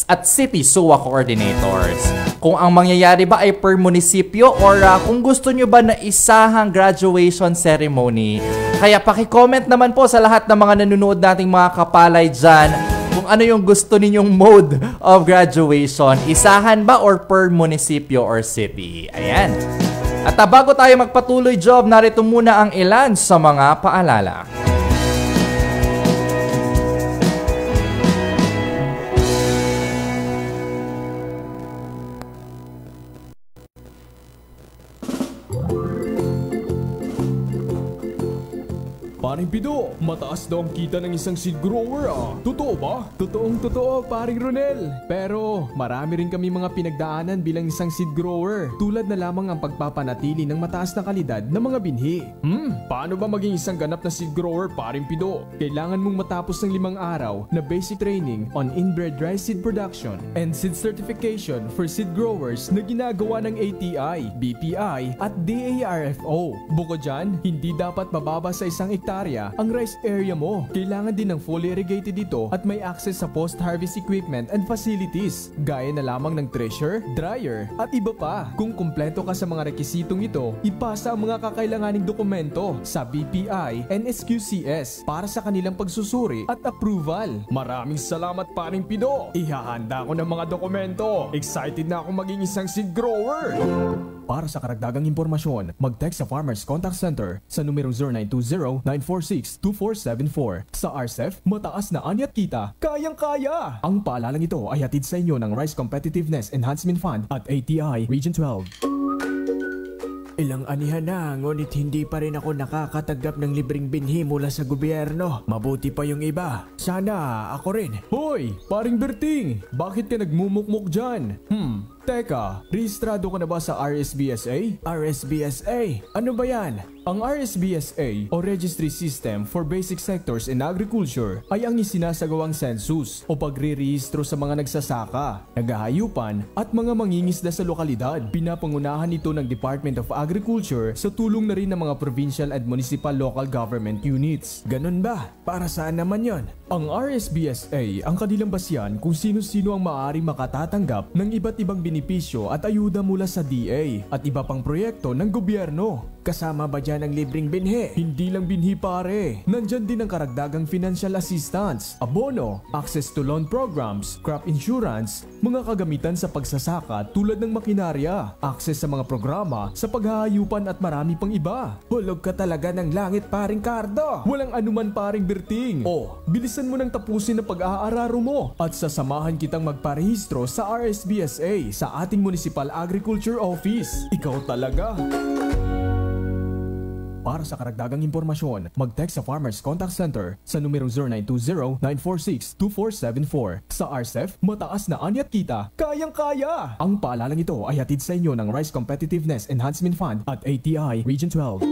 at city SUA coordinators. Kung ang mangyayari ba ay per munisipyo or kung gusto nyo ba na isahang graduation ceremony. Kaya paki-comment naman po sa lahat ng mga nanonood nating mga kapalay dyan kung ano yung gusto ninyong mode of graduation. Isahan ba or per munisipyo or city? Ayan. At bago tayo magpatuloy, Job, narito muna ang ilan sa mga paalala. Paring Pido, mataas daw ang kita ng isang seed grower Totoo ba? Totoong-totoo, paring Ronel. Pero marami rin kami mga pinagdaanan bilang isang seed grower. Tulad na lamang ang pagpapanatili ng mataas na kalidad ng mga binhi. Paano ba maging isang ganap na seed grower, paring Pido? Kailangan mong matapos ng 5 araw na basic training on inbred rice seed production and seed certification for seed growers na ginagawa ng ATI, BPI at DARFO. Bukod dyan, hindi dapat mababa sa 1 hektarya ang rice area mo. Kailangan din ng fully irrigated ito at may access sa post-harvest equipment and facilities gaya na lamang ng thresher, dryer at iba pa. Kung kumpleto ka sa mga rekisitong ito, ipasa ang mga kakailanganing dokumento sa BPI and SQCS para sa kanilang pagsusuri at approval. Maraming salamat, paring Pido. Ihahanda ko ng mga dokumento. Excited na ako maging isang seed grower. Para sa karagdagang impormasyon, mag-text sa Farmers Contact Center sa numero 0920-946-2474. Sa RCEF, mataas na ani at kita, kayang-kaya! Ang paalalang ito ay hatid sa inyo ng Rice Competitiveness Enhancement Fund at ATI Region 12. Ilang anihan na, ngunit hindi pa rin ako nakakatanggap ng libreng binhi mula sa gobyerno. Mabuti pa yung iba. Sana ako rin. Hoy, paring Berting! Bakit ka nagmumukmuk dyan? Teka, rehistrado ka na ba sa RSBSA? RSBSA? Ano ba yan? Ang RSBSA o Registry System for Basic Sectors in Agriculture ay ang isinasagawang census o pagre-rehistro sa mga nagsasaka, naghahayupan at mga mangingisda sa lokalidad. Pinapangunahan ito ng Department of Agriculture sa tulong na rin ng mga provincial and municipal local government units. Ganun ba? Para saan naman yon? Ang RSBSA ang kanilang basyan kung sino-sino ang maaaring makatatanggap ng iba't ibang benepisyo at ayuda mula sa DA at iba pang proyekto ng gobyerno. Kasama ba dyan ang libreng binhi? Hindi lang binhi pare. Nandyan din ang karagdagang financial assistance, abono, access to loan programs, crop insurance, mga kagamitan sa pagsasaka tulad ng makinarya, access sa mga programa sa paghahayupan at marami pang iba. Hulog ka talaga ng langit paring Cardo. Walang anuman paring Berting. Bilisan mo nang tapusin ang pag-aararo mo at sasamahan kitang magparehistro sa RSBSA sa ating Municipal Agriculture Office. Ikaw talaga. Para sa karagdagang impormasyon, mag-text sa Farmers Contact Center sa numero 0920-946-2474. Sa RCEF, mataas na ani at kita, kayang-kaya! Ang paalalang ito ay hatid sa inyo ng Rice Competitiveness Enhancement Fund at ATI Region 12.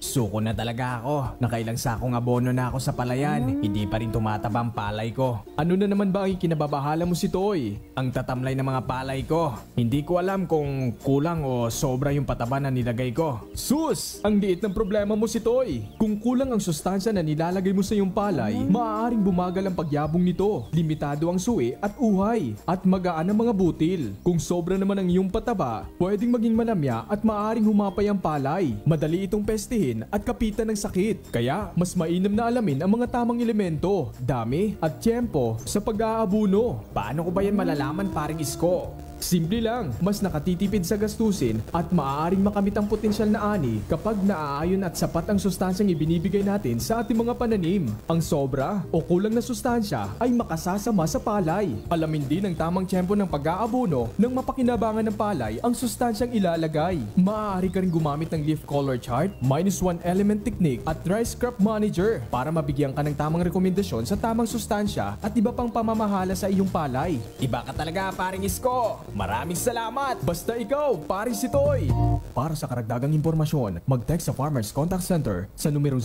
Suko na talaga ako. Nakailang sakong abono na ako sa palayan. Hindi pa rin tumataba ang palay ko. Ano na naman ba ang kinababahala mo si Toy? Ang tatamlay ng mga palay ko. Hindi ko alam kung kulang o sobra yung pataba na nilagay ko. Sus! Ang liit ng problema mo si Toy. Kung kulang ang sustansya na nilalagay mo sa iyong palay, maaaring bumagal ang pagyabong nito. Limitado ang suwi at uhay. At magaan ang mga butil. Kung sobra naman ang iyong pataba, pwedeng maging manamya at maaaring humapay ang palay. Madali itong pestihin at kapitan ng sakit. Kaya mas mainam na alamin ang mga tamang elemento, dami at tiyempo sa pag-aabuno. Paano ko ba yan malalaman paring Isko? Simple lang, mas nakatitipid sa gastusin at maaaring makamit ang potensyal na ani kapag naaayon at sapat ang sustansyang ibinibigay natin sa ating mga pananim. Ang sobra o kulang na sustansya ay makasasama sa palay. Alamin din ang tamang tiyempo ng pag-aabono nang mapakinabangan ng palay ang sustansyang ilalagay. Maaari ka rin gumamit ng leaf color chart, -1 element technique at rice crop manager para mabigyan ka ng tamang rekomendasyon sa tamang sustansya at iba pang pamamahala sa iyong palay. Iba ka talaga paring Isko! Maraming salamat! Basta ikaw, paring si Toy! Para sa karagdagang impormasyon, mag-text sa Farmers Contact Center sa numero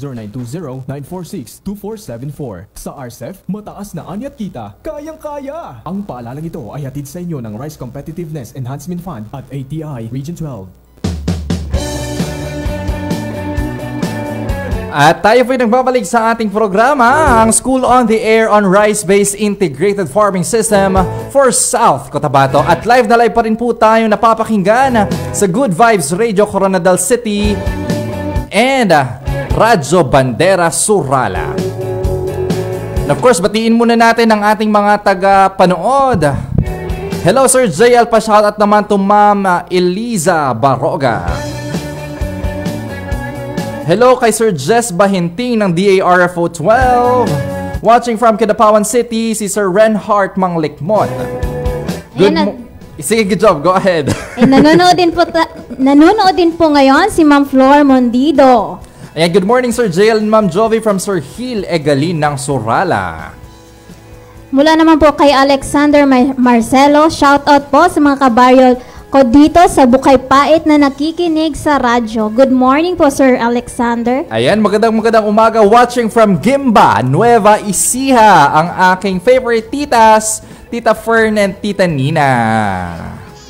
0920-946-2474. Sa RCEF, mataas na ani at kita, kayang-kaya! Ang paalalang ito ay hatid sa inyo ng Rice Competitiveness Enhancement Fund at ATI Region 12. At tayo po'y nagbabalik sa ating programa, ang School on the Air on Rice-Based Integrated Farming System for South Cotabato. At live na live pa rin po tayo napapakinggan sa Good Vibes Radio Coronadal City and Radyo Bandera Surala. And of course, batiin muna natin ang ating mga taga-panood. Hello Sir JL, pa-shoutout naman to Ma'am Eliza Baroga. Hello kay Sir Jess Bahinting ng DARFO 12. Watching from Kidapawan City, si Sir Renhart Manglikmon. Sige, good job. Go ahead. Nanonood din po ngayon si Ma'am Flor Mondido. Ayan, good morning Sir JL and Ma'am Jovi from Sir Hill Egalin ng Surala. Mula naman po kay Alexander Marcelo, shoutout po sa mga kabaryo ko dito sa Bukay Pait na nakikinig sa radyo. Good morning po, Sir Alexander. Ayan, magandang umaga. Watching from Gimba, Nueva Ecija, ang aking favorite titas, Tita Fern and Tita Nina.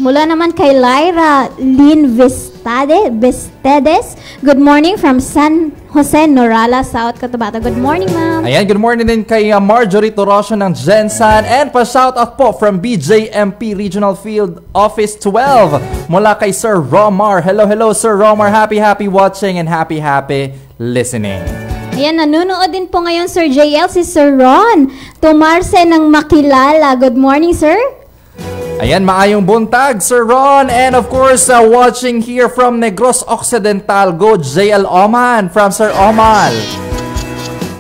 Mula naman kay Lyra Lynn Vestedes. Good morning from San Jose, Norala, South Cotabato. Good morning, ma'am. Ayan, good morning din kay Marjorie Torosio ng Gensan. And pa-shoutout po from BJMP Regional Field Office 12. Mula kay Sir Romar. Hello, Sir Romar. Happy watching and happy listening. Ayan, nanonood din po ngayon, Sir JL, si Sir Ron Tomarse ng Makilala. Good morning, sir. Ayan, maayong buntag, Sir Ron. And of course, watching here from Negros Occidental, go JL Oman from Sir Omal.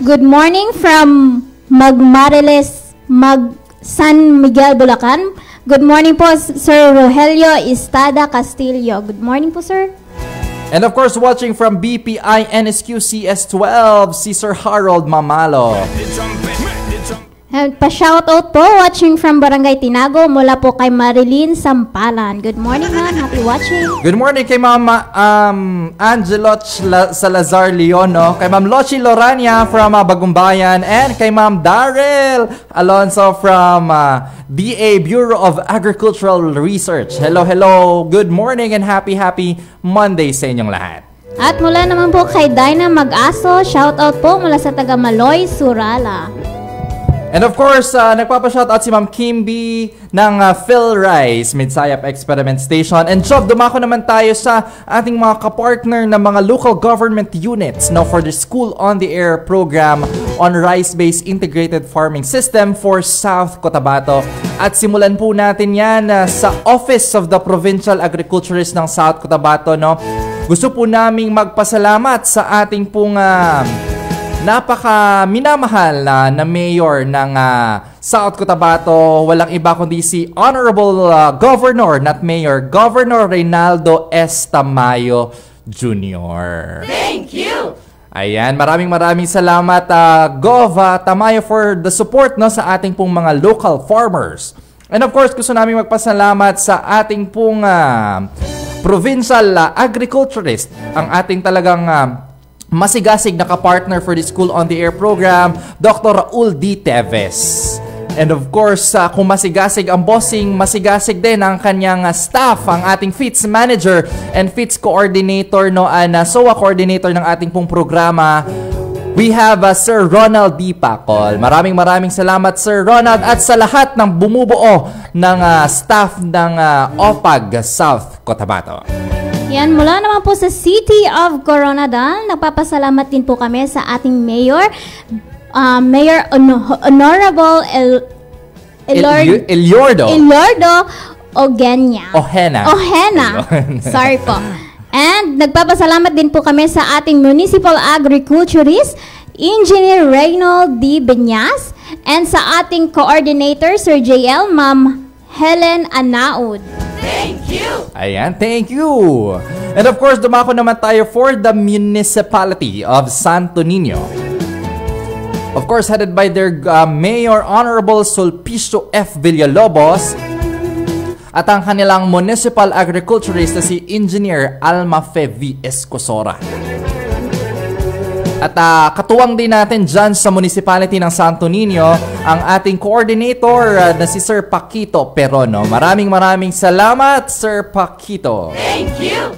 Good morning from Magmariles, San Miguel, Bulacan. Good morning po, Sir Rogelio Estada Castillo. Good morning po, sir. And of course, watching from BPI NSQ CS12, si Sir Harold Mamalo. And pa-shoutout po, watching from Barangay Tinago, mula po kay Marilyn Sampalan. Good morning, ma'am. Happy watching. Good morning kay Ma'am Angelo Salazar Leon, no? Kay Ma'am Lochi Lorania from Bagumbayan, and kay Ma'am Daryl Alonso from DA Bureau of Agricultural Research. Hello, hello. Good morning and happy Monday sa inyong lahat. At mula naman po kay Dinah Mag-aso, shoutout po mula sa taga Maloy, Surala. And of course, nagpapa-shoutout si Ma'am Kimby ng PhilRise Midsayap Experiment Station. And Job, dumako naman tayo sa ating mga kapartner na mga local government units, no, for the School on the Air program on Rice-Based Integrated Farming System for South Cotabato. At simulan po natin yan sa Office of the Provincial Agriculturist ng South Cotabato, no. Gusto po naming magpasalamat sa ating pong napaka minamahal na mayor ng South Cotabato. Walang iba kundi si Honorable Governor, not Mayor, Governor Reynaldo S. Tamayo Jr. Thank you! Ayan, maraming salamat Gov Tamayo for the support, no, sa ating pong mga local farmers. And of course, gusto namin magpasalamat sa ating pong provincial agriculturist, ang ating talagang masigasig na kapartner for the School on the Air program, Dr. Raul D. Teves. And of course, kung masigasig ang bossing, masigasig din ang kanyang staff, ang ating FITS manager and FITS coordinator, no, SOA coordinator ng ating pong programa. We have Sir Ronald D. Pacol. Maraming salamat, Sir Ronald, at sa lahat ng bumubuo ng staff ng OPAG South Cotabato. Yan, mula naman po sa City of Coronadal, nagpapasalamat din po kami sa ating Mayor, Mayor Honorable Eliordo Ohena. Sorry po. And nagpapasalamat din po kami sa ating Municipal Agriculturist, Engineer Reynold D. Benyas, and sa ating Coordinator, Sir JL, Ma'am Helen Anaud. Thank you! Ayan, thank you! And of course, dumako naman tayo for the Municipality of Santo Niño. Of course, headed by their Mayor Honorable Sulpicio F. Villalobos, at ang kanilang Municipal Agriculturist na si Engineer Alma Fe V. Escosora. At katuwang din natin dyan sa Municipality ng Santo Niño ang ating coordinator na si Sir Paquito Perono. Maraming salamat, Sir Paquito. Thank you!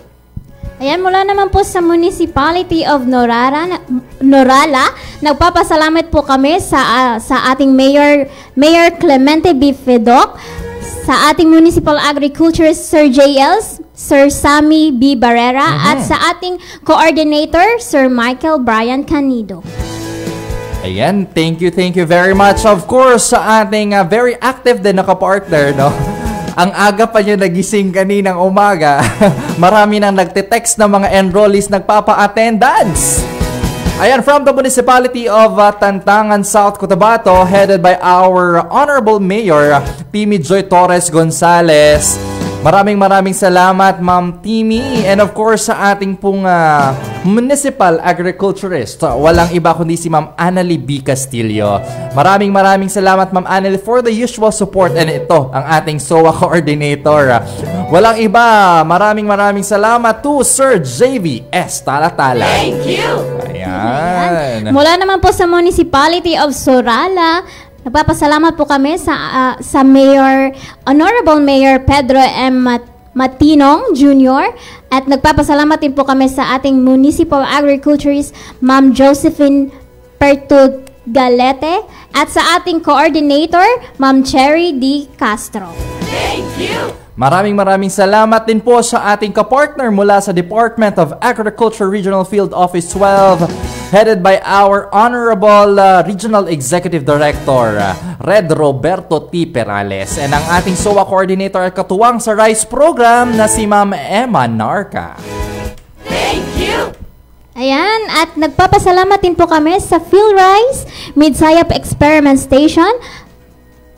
Ayan, mula naman po sa Municipality of Norala, nagpapasalamat po kami sa ating Mayor Clemente B. Fedoc, sa ating Municipal Agriculturist, Sir JL, Sir Sammy B. Barrera, at sa ating Coordinator, Sir Michael Brian Canido. Ayan, thank you very much. Of course, sa ating very active din na kapartner, no? Ang aga pa niya nagising kaninang umaga. Marami nang nagte-text ng mga enrollees nagpapa-attendance. Ayan, from the Municipality of Tantangan, South Cotabato, headed by our Honorable Mayor, Timmy Joy Torres Gonzales. Maraming salamat, Ma'am Timmy. And of course, sa ating pong Municipal Agriculturist, walang iba kundi si Ma'am Annalie B. Castillo. Maraming salamat, Ma'am Annalie, for the usual support. And ito, ang ating SOA Coordinator. Walang iba, maraming salamat to Sir JV S. Talatala. Thank you! Ayan. Mula naman po sa Municipality of Sorala, nagpapasalamat po kami sa Honorable Mayor Pedro M. Matinong Jr. At nagpapasalamat din po kami sa ating Municipal Agriculturist, Ma'am Josephine Pertugalete, at sa ating Coordinator, Ma'am Cherry D. Castro. Thank you! Maraming salamat din po sa ating kapartner mula sa Department of Agriculture Regional Field Office 12, headed by our Honorable Regional Executive Director, Red Roberto T. Perales, and ang ating SOA Coordinator at katuwang sa RICE program na si Ma'am Emma Narca. Thank you! Ayan, at nagpapasalamat din po kami sa PhilRICE, Midsayap Experiment Station,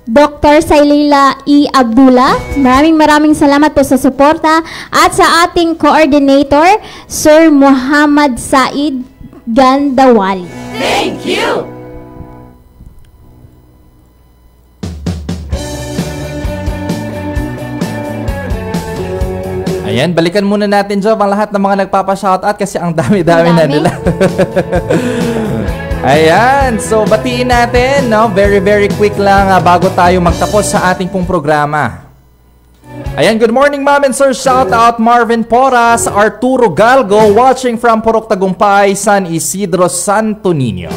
Dr. Sailila E. Abdullah. Maraming salamat po sa suporta at sa ating coordinator, Sir Muhammad Said Gandawali. Thank you! Ayan, balikan muna natin, Job, ang lahat ng mga nagpapa-shoutout kasi ang dami-dami na nila. Ayan, so batiin natin, no? Very quick lang bago tayo magtapos sa ating pong programa. Ayan, good morning, Ma'am and Sir. Shout out Marvin Poras, Arturo Galgo, watching from Purok Tagumpay, San Isidro, Santo Niño.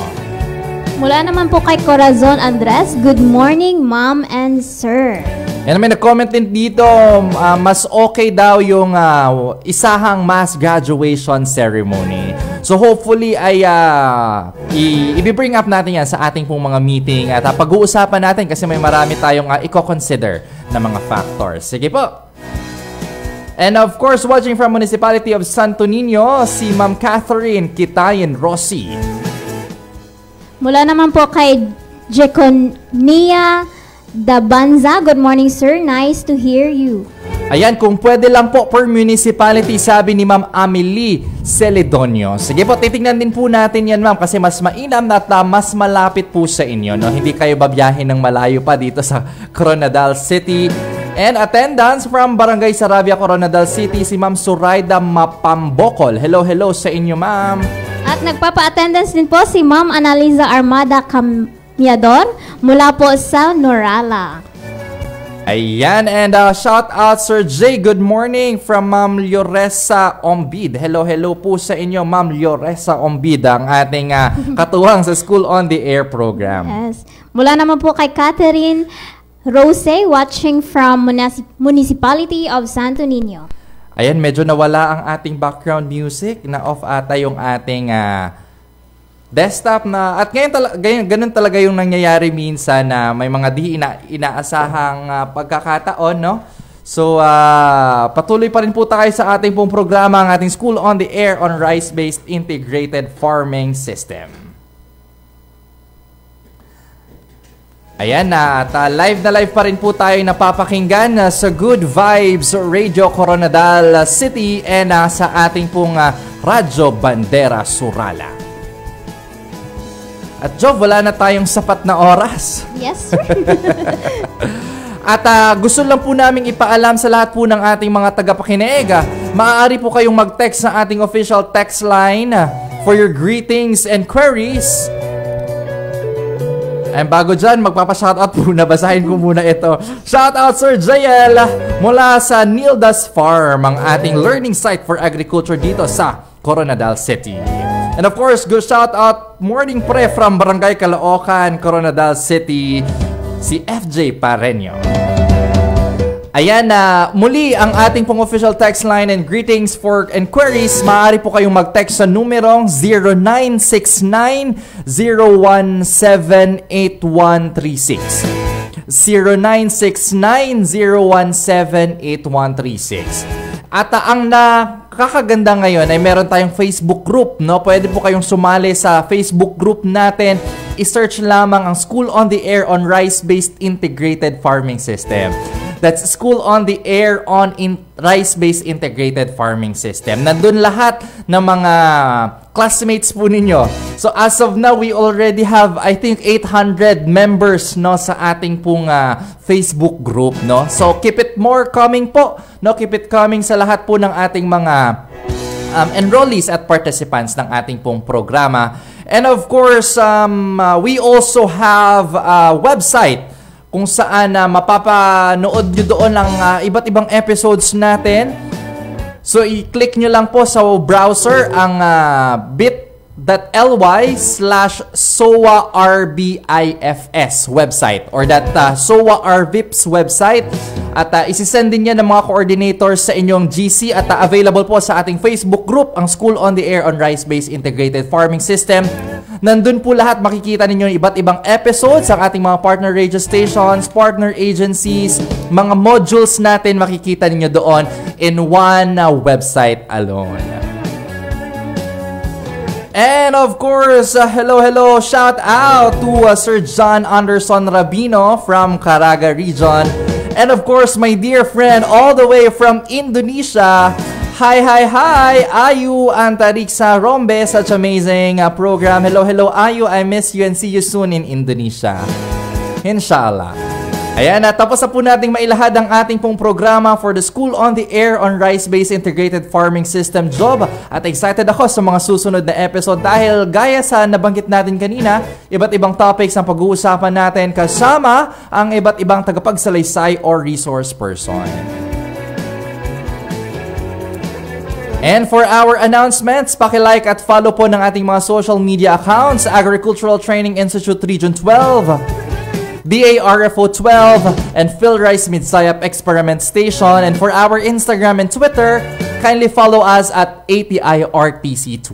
Mula naman po kay Corazon Andres, good morning, Ma'am and Sir. And may nag-comment din dito, mas okay daw yung isahang mass graduation ceremony. So hopefully ay i-bring up natin yan sa ating pong mga meeting at pag-uusapan natin kasi may marami tayong i-consider na mga factors. Sige po. And of course, watching from Municipality of Santo Niño, si Ma'am Catherine Kitayen Rossi. Mula naman po kay Jeconia Dabanza, good morning sir, nice to hear you. Ayan, kung pwede lang po per municipality, sabi ni Ma'am Amelie Celedonio. Sige po, titignan din po natin yan, ma'am, kasi mas mainam at mas malapit po sa inyo, no? Hindi kayo babiyahin ng malayo pa dito sa Coronadal City. And attendance from Barangay Saravia, Coronadal City, si Ma'am Suraida Mapambokol. Hello sa inyo, ma'am. At nagpapa-attendance din po si Ma'am Analiza Armada Camyador mula po sa Norala. Ayan, and shout out Sir Jay, good morning from Ma'am Lloresa Ombid. Hello po sa inyo, Ma'am Lloresa Ombid, ang ating katuwang sa School on the Air program. Yes. Mula naman po kay Catherine Rose, watching from Municipality of Santo Niño. Ayan, medyo nawala ang ating background music, na off ata yung ating desktop na, at ganun talaga yung nangyayari minsan na may mga di inaasahang pagkakataon, no? So, patuloy pa rin po tayo sa ating pong programa, ang ating School on the Air on Rice-Based Integrated Farming System. Ayan na, at live na live pa rin po tayo napapakinggan sa Good Vibes Radio Coronadal City and sa ating pong Radyo Bandera Surala. At Job, wala na tayong sapat na oras. Yes, sir. At gusto lang po namin ipaalam sa lahat po ng ating mga tagapakinig. Maaari po kayong mag-text sa ating official text line for your greetings and queries. And bago dyan, magpapa-shoutout po na. Basahin ko muna ito. Shoutout Sir Jael mula sa Nildas Farm, ang ating learning site for agriculture dito sa Coronadal City. And of course, good shout out morning pre from Barangay Caloocan, Coronadal City, si FJ Pareño. Ayan na, muli ang ating pong official text line and greetings for inquiries. Maaari po kayong mag-text sa numerong 0969-017-8136. 0969-017-8136. At ang nakakaganda ngayon ay meron tayong Facebook group, no? Pwede po kayong sumali sa Facebook group natin. I-search lamang ang School on the Air on Rice-Based Integrated Farming System. That's School on the Air on Rice-Based Integrated Farming System. Nandun lahat ng mga classmates po ninyo. So as of now, we already have, I think, 800 members, no, sa ating pong Facebook group, no. So keep it more coming po, no. Keep it coming sa lahat po ng ating mga enrollees at participants ng ating pong programa. And of course, we also have a website kung saan mapapanood nyo doon ang iba't ibang episodes natin. So, i-click nyo lang po sa browser ang bit.ly/SOARBIFS website or that SOARVIPS website. At isisend din yan ng mga coordinators sa inyong GC at available po sa ating Facebook group, ang School on the Air on Rice-Based Integrated Farming System. Nandun po lahat makikita ninyo iba't ibang episodes ng ating mga partner radio stations, partner agencies, mga modules natin makikita ninyo doon in one website alone. And of course, hello, shout out to Sir John Anderson Rabino from Caraga region. And of course, my dear friend all the way from Indonesia, hi, Ayu Antariksa Rombe, such amazing program. Hello, Ayu, I miss you and see you soon in Indonesia. Inshallah. Ayan, tapos na po nating mailahad ang ating pong programa for the School on the Air on Rice-Based Integrated Farming System job. At excited ako sa mga susunod na episode dahil gaya sa nabanggit natin kanina, iba't ibang topics ang pag-uusapan natin kasama ang iba't ibang tagapagsalaysay or resource person. And for our announcements, paki-like at follow po ng ating mga social media accounts, Agricultural Training Institute Region 12, DARFO 12, and PhilRice Midsayap Experiment Station. And for our Instagram and Twitter, kindly follow us at ATIRTC12.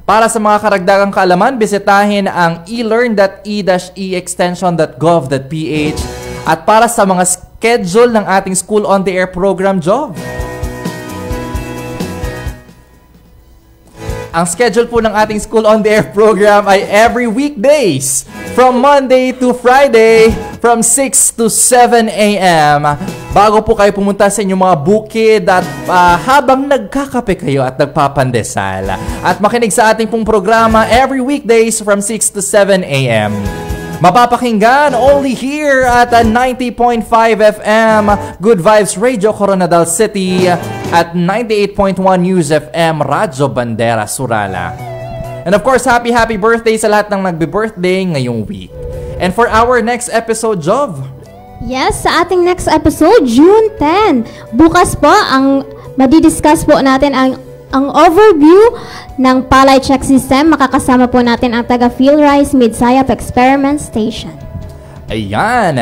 Para sa mga karagdagang kaalaman, bisitahin ang elearn.e-extension.gov.ph. At para sa mga schedule ng ating School on the Air program job, ang schedule po ng ating School on the Air program ay every weekdays from Monday to Friday from 6 to 7 a.m. Bago po kayo pumunta sa inyong mga bukid at habang nagkakape kayo at nagpapandesal. At makinig sa ating pong programa every weekdays from 6 to 7 a.m. Mapapakinggan only here at 90.5 FM Good Vibes Radio Coronadal City at 98.1 News FM Radyo Bandera Surala. And of course, happy birthday sa lahat ng nagbe-birthday ngayong week. And for our next episode, Jov. Yes, sa ating next episode, June 10. Bukas po, ang madidiscuss po natin ang overview ng Palay Check System. Makakasama po natin ang taga PhilRice Midsayap Experiment Station. Ayan.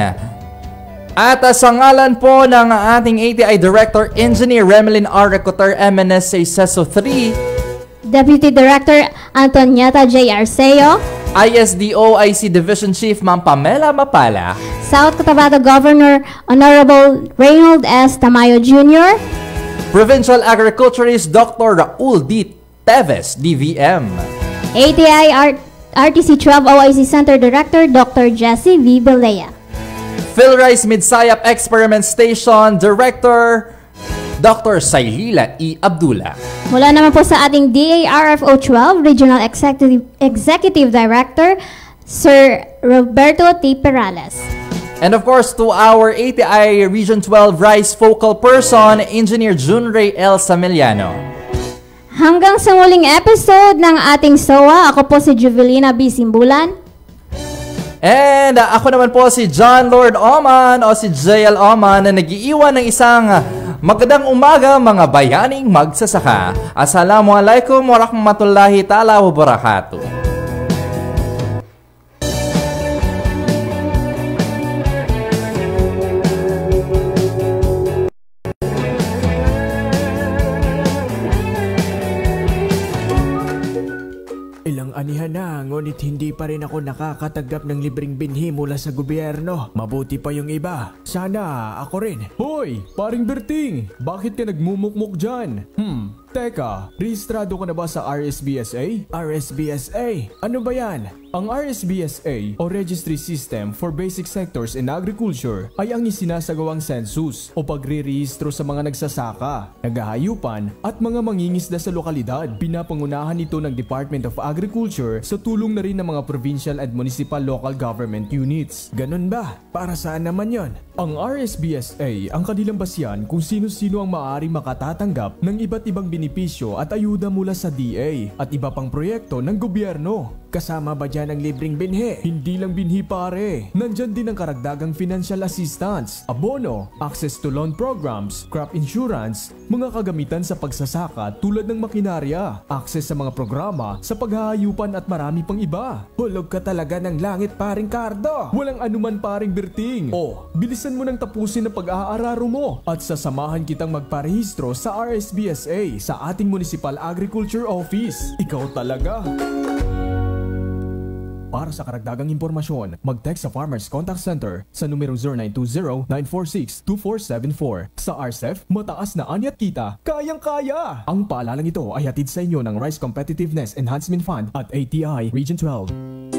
At sa ngalan po ng ating ATI Director Engineer Remelin R. Recoter, MNSA CESO 3, Deputy Director Antonieta J. Arceo, ISDO IC Division Chief Ma'am Pamela Mapala, South Cotabato Governor Honorable Reynold S. Tamayo Jr., Provincial Agriculturist Dr. Raul D. Teves, DVM, ATI RTC 12 OIC Center Director Dr. Jesse V. Belea, PhilRice Midsayap Experiment Station Director Dr. Sailila E. Abdullah. Mula naman po sa ating DARFO 12 Regional Executive Director Sir Roberto T. Perales. And of course, to our ATI Region 12 Rice Focal Person, Engineer Junray L. Samiliano. Hanggang sa muling episode ng ating SOA, ako po si Juvelina B. Simbulan. And ako naman po si John Lord Oman o si JL Oman na nag-iiwan ng isang magandang umaga mga bayaning magsasaka. Assalamualaikum warahmatullahi ta'ala wabarakatuh. Ilang anihan na, ngunit hindi pa rin ako nakakatanggap ng libreng binhi mula sa gobyerno. Mabuti pa yung iba. Sana ako rin. Hoy, paring Berting! Bakit ka nagmumukmuk dyan? Teka, rehistrado ka na ba sa RSBSA? RSBSA? Ano ba yan? Ang RSBSA o Registry System for Basic Sectors in Agriculture ay ang isinasagawang census o pagre-rehistro sa mga nagsasaka, naghahayupan at mga mangingisda sa lokalidad. Pinapangunahan ito ng Department of Agriculture sa tulong na rin ng mga provincial and municipal local government units. Ganun ba? Para saan naman yon? Ang RSBSA ang kanilang basyan kung sino-sino ang maaari makatatanggap ng iba't ibang benepisyo at ayuda mula sa DA at iba pang proyekto ng gobyerno. Kasama ba dyan ang libreng binhi? Hindi lang binhi pare. Nandyan din ang karagdagang financial assistance, abono, access to loan programs, crop insurance, mga kagamitan sa pagsasaka tulad ng makinarya, access sa mga programa sa paghahayupan at marami pang iba. Hulog ka talaga ng langit paring Cardo. Walang anuman paring Berting. Bilisan mo nang tapusin ang pag-aararo mo at sasamahan kitang magparehistro sa RSBSA sa ating Municipal Agriculture Office. Ikaw talaga. Para sa karagdagang impormasyon, mag-text sa Farmers Contact Center sa numero 0920-946-2474. Sa RCEF, mataas na ani at kita, kayang-kaya! Ang paalalang ito ay hatid sa inyo ng Rice Competitiveness Enhancement Fund at ATI Region 12.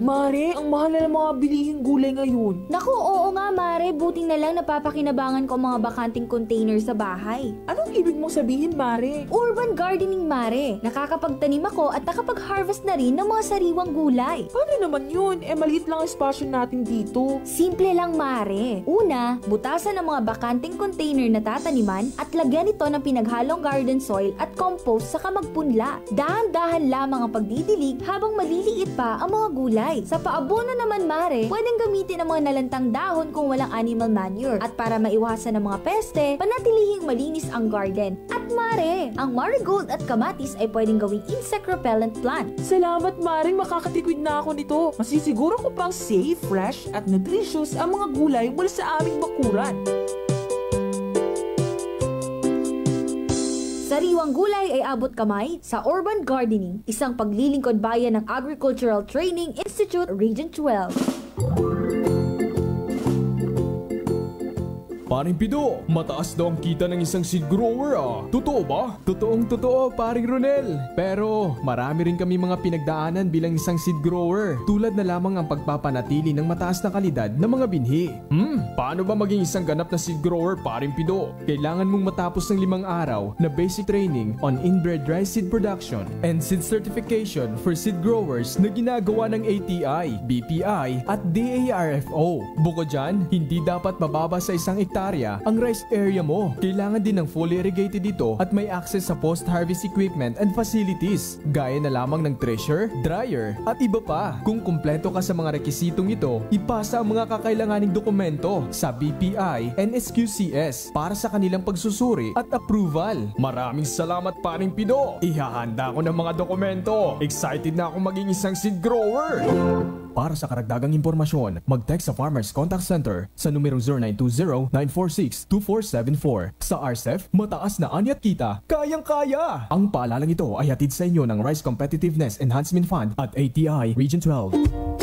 Mare, ang mahal na ng mga bilihing gulay ngayon. Naku, oo nga Mare, buti na lang napapakinabangan ko ang mga bakanting container sa bahay. Anong ibig mong sabihin, Mare? Urban gardening Mare. Nakakapagtanim ako at nakapag-harvest na rin ng mga sariwang gulay. Paano naman yun? Maliit lang ang espasyo natin dito. Simple lang Mare. Una, butasan ng mga bakanting container na tataniman at lagyan ito ng pinaghalong garden soil at compost saka magpunla. Dahan-dahan lamang ang pagdidilig habang maliliit pa ang mga gulay. Sa paabono naman Mare, pwedeng gamitin ang mga nalantang dahon kung walang animal manure. At para maiwasan ang mga peste, panatilihing malinis ang garden. At Mare, ang marigold at kamatis ay pwedeng gawing insect repellent plant. Salamat Mare, makakatikwid na ako nito. Masisiguro ko pang safe, fresh at nutritious ang mga gulay mula sa aming bakuran. Sariwang gulay ay abot kamay sa Urban Gardening, isang paglilingkod bayan ng Agricultural Training Institute Region 12. Paring Pido, mataas daw ang kita ng isang seed grower Totoo ba? Totoong totoo, paring Ronel. Pero marami rin kami mga pinagdaanan bilang isang seed grower. Tulad na lamang ang pagpapanatili ng mataas na kalidad ng mga binhi. Paano ba maging isang ganap na seed grower, paring Pido? Kailangan mong matapos ng 5 araw na basic training on inbred rice seed production and seed certification for seed growers na ginagawa ng ATI, BPI at DARFO. Bukod dyan, hindi dapat mababa sa isang ang rice area mo. Kailangan din ng fully irrigated ito at may access sa post-harvest equipment and facilities gaya na lamang ng thresher, dryer at iba pa. Kung kumpleto ka sa mga rekisitong ito, ipasa ang mga kakailanganing dokumento sa BPI and SQCS para sa kanilang pagsusuri at approval. Maraming salamat paring Pido. Ihahanda ko ng mga dokumento. Excited na akong maging isang seed grower. Para sa karagdagang impormasyon, mag-text sa Farmers Contact Center sa numero 0920-946-2474. Sa RCEF, mataas na ani at kita, kayang-kaya! Ang paalalang ito ay hatid sa inyo ng Rice Competitiveness Enhancement Fund at ATI Region 12.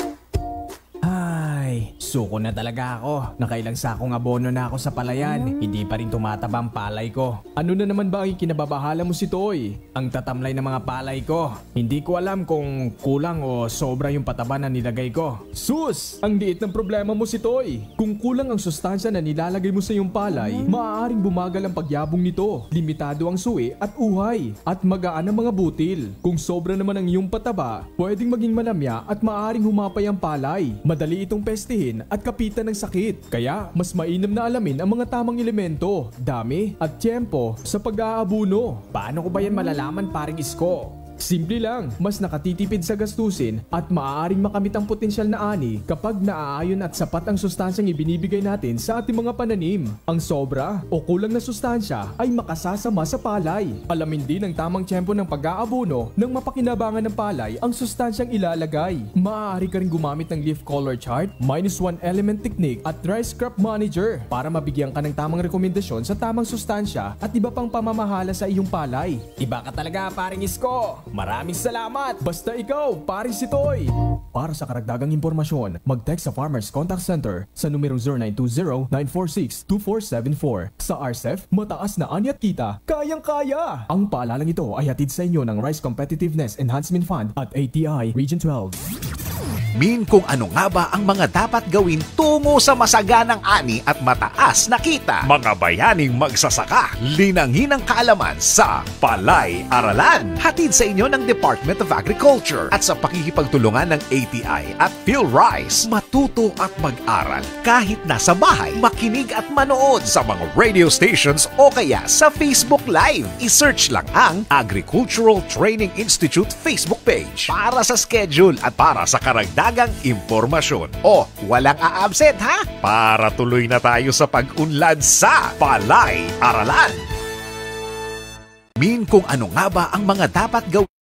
Suko na talaga ako. Nakailang sakong abono na ako sa palayan. Hindi pa rin tumataba ang palay ko. Ano na naman ba ang kinababahala mo si Toy? Ang tatamlay ng mga palay ko. Hindi ko alam kung kulang o sobra yung pataba na nilagay ko. Sus! Ang liit ng problema mo si Toy. Kung kulang ang sustansya na nilalagay mo sa iyong palay, maaaring bumagal ang pagyabong nito. Limitado ang suwi at uhay. At magaan ang mga butil. Kung sobra naman ang iyong pataba, pwedeng maging malamya at maaaring humapay ang palay. Madali itong pestihin at kapitan ng sakit. Kaya mas mainam na alamin ang mga tamang elemento, dami at tiyempo sa pag-aabuno. Paano ko ba yan malalaman paring Isko? Simple lang, mas nakatitipid sa gastusin at maaaring makamit ang potensyal na ani kapag naaayon at sapat ang sustansyang ibinibigay natin sa ating mga pananim. Ang sobra o kulang na sustansya ay makasasama sa palay. Alamin din ang tamang tiyempo ng pag-aabono nang mapakinabangan ng palay ang sustansyang ilalagay. Maaari ka rin gumamit ng leaf color chart, -1 element technique at rice crop manager para mabigyan ka ng tamang rekomendasyon sa tamang sustansya at iba pang pamamahala sa iyong palay. Iba ka talaga paring Isko! Maraming salamat! Basta ikaw, paring si Toy! Para sa karagdagang impormasyon, mag-text sa Farmers Contact Center sa numero 0920-946-2474. Sa RCEF, mataas na ani at kita, kayang-kaya! Ang paalalang ito ay hatid sa inyo ng Rice Competitiveness Enhancement Fund at ATI Region 12. Alamin kung ano nga ba ang mga dapat gawin tungo sa masaganang ani at mataas na kita. Mga bayaning magsasaka, linangin ang kaalaman sa Palay Aralan. Hatid sa inyo ng Department of Agriculture at sa pakikipagtulungan ng ATI at PhilRice. Matuto at mag-aral kahit nasa bahay, makinig at manood sa mga radio stations o kaya sa Facebook Live. I-search lang ang Agricultural Training Institute Facebook page para sa schedule at para sa karagdagang impormasyon. O, walang a-absent ha? Para tuloy na tayo sa pag-unlad sa Palay Aralan. Kung ano nga ba ang mga dapat gawin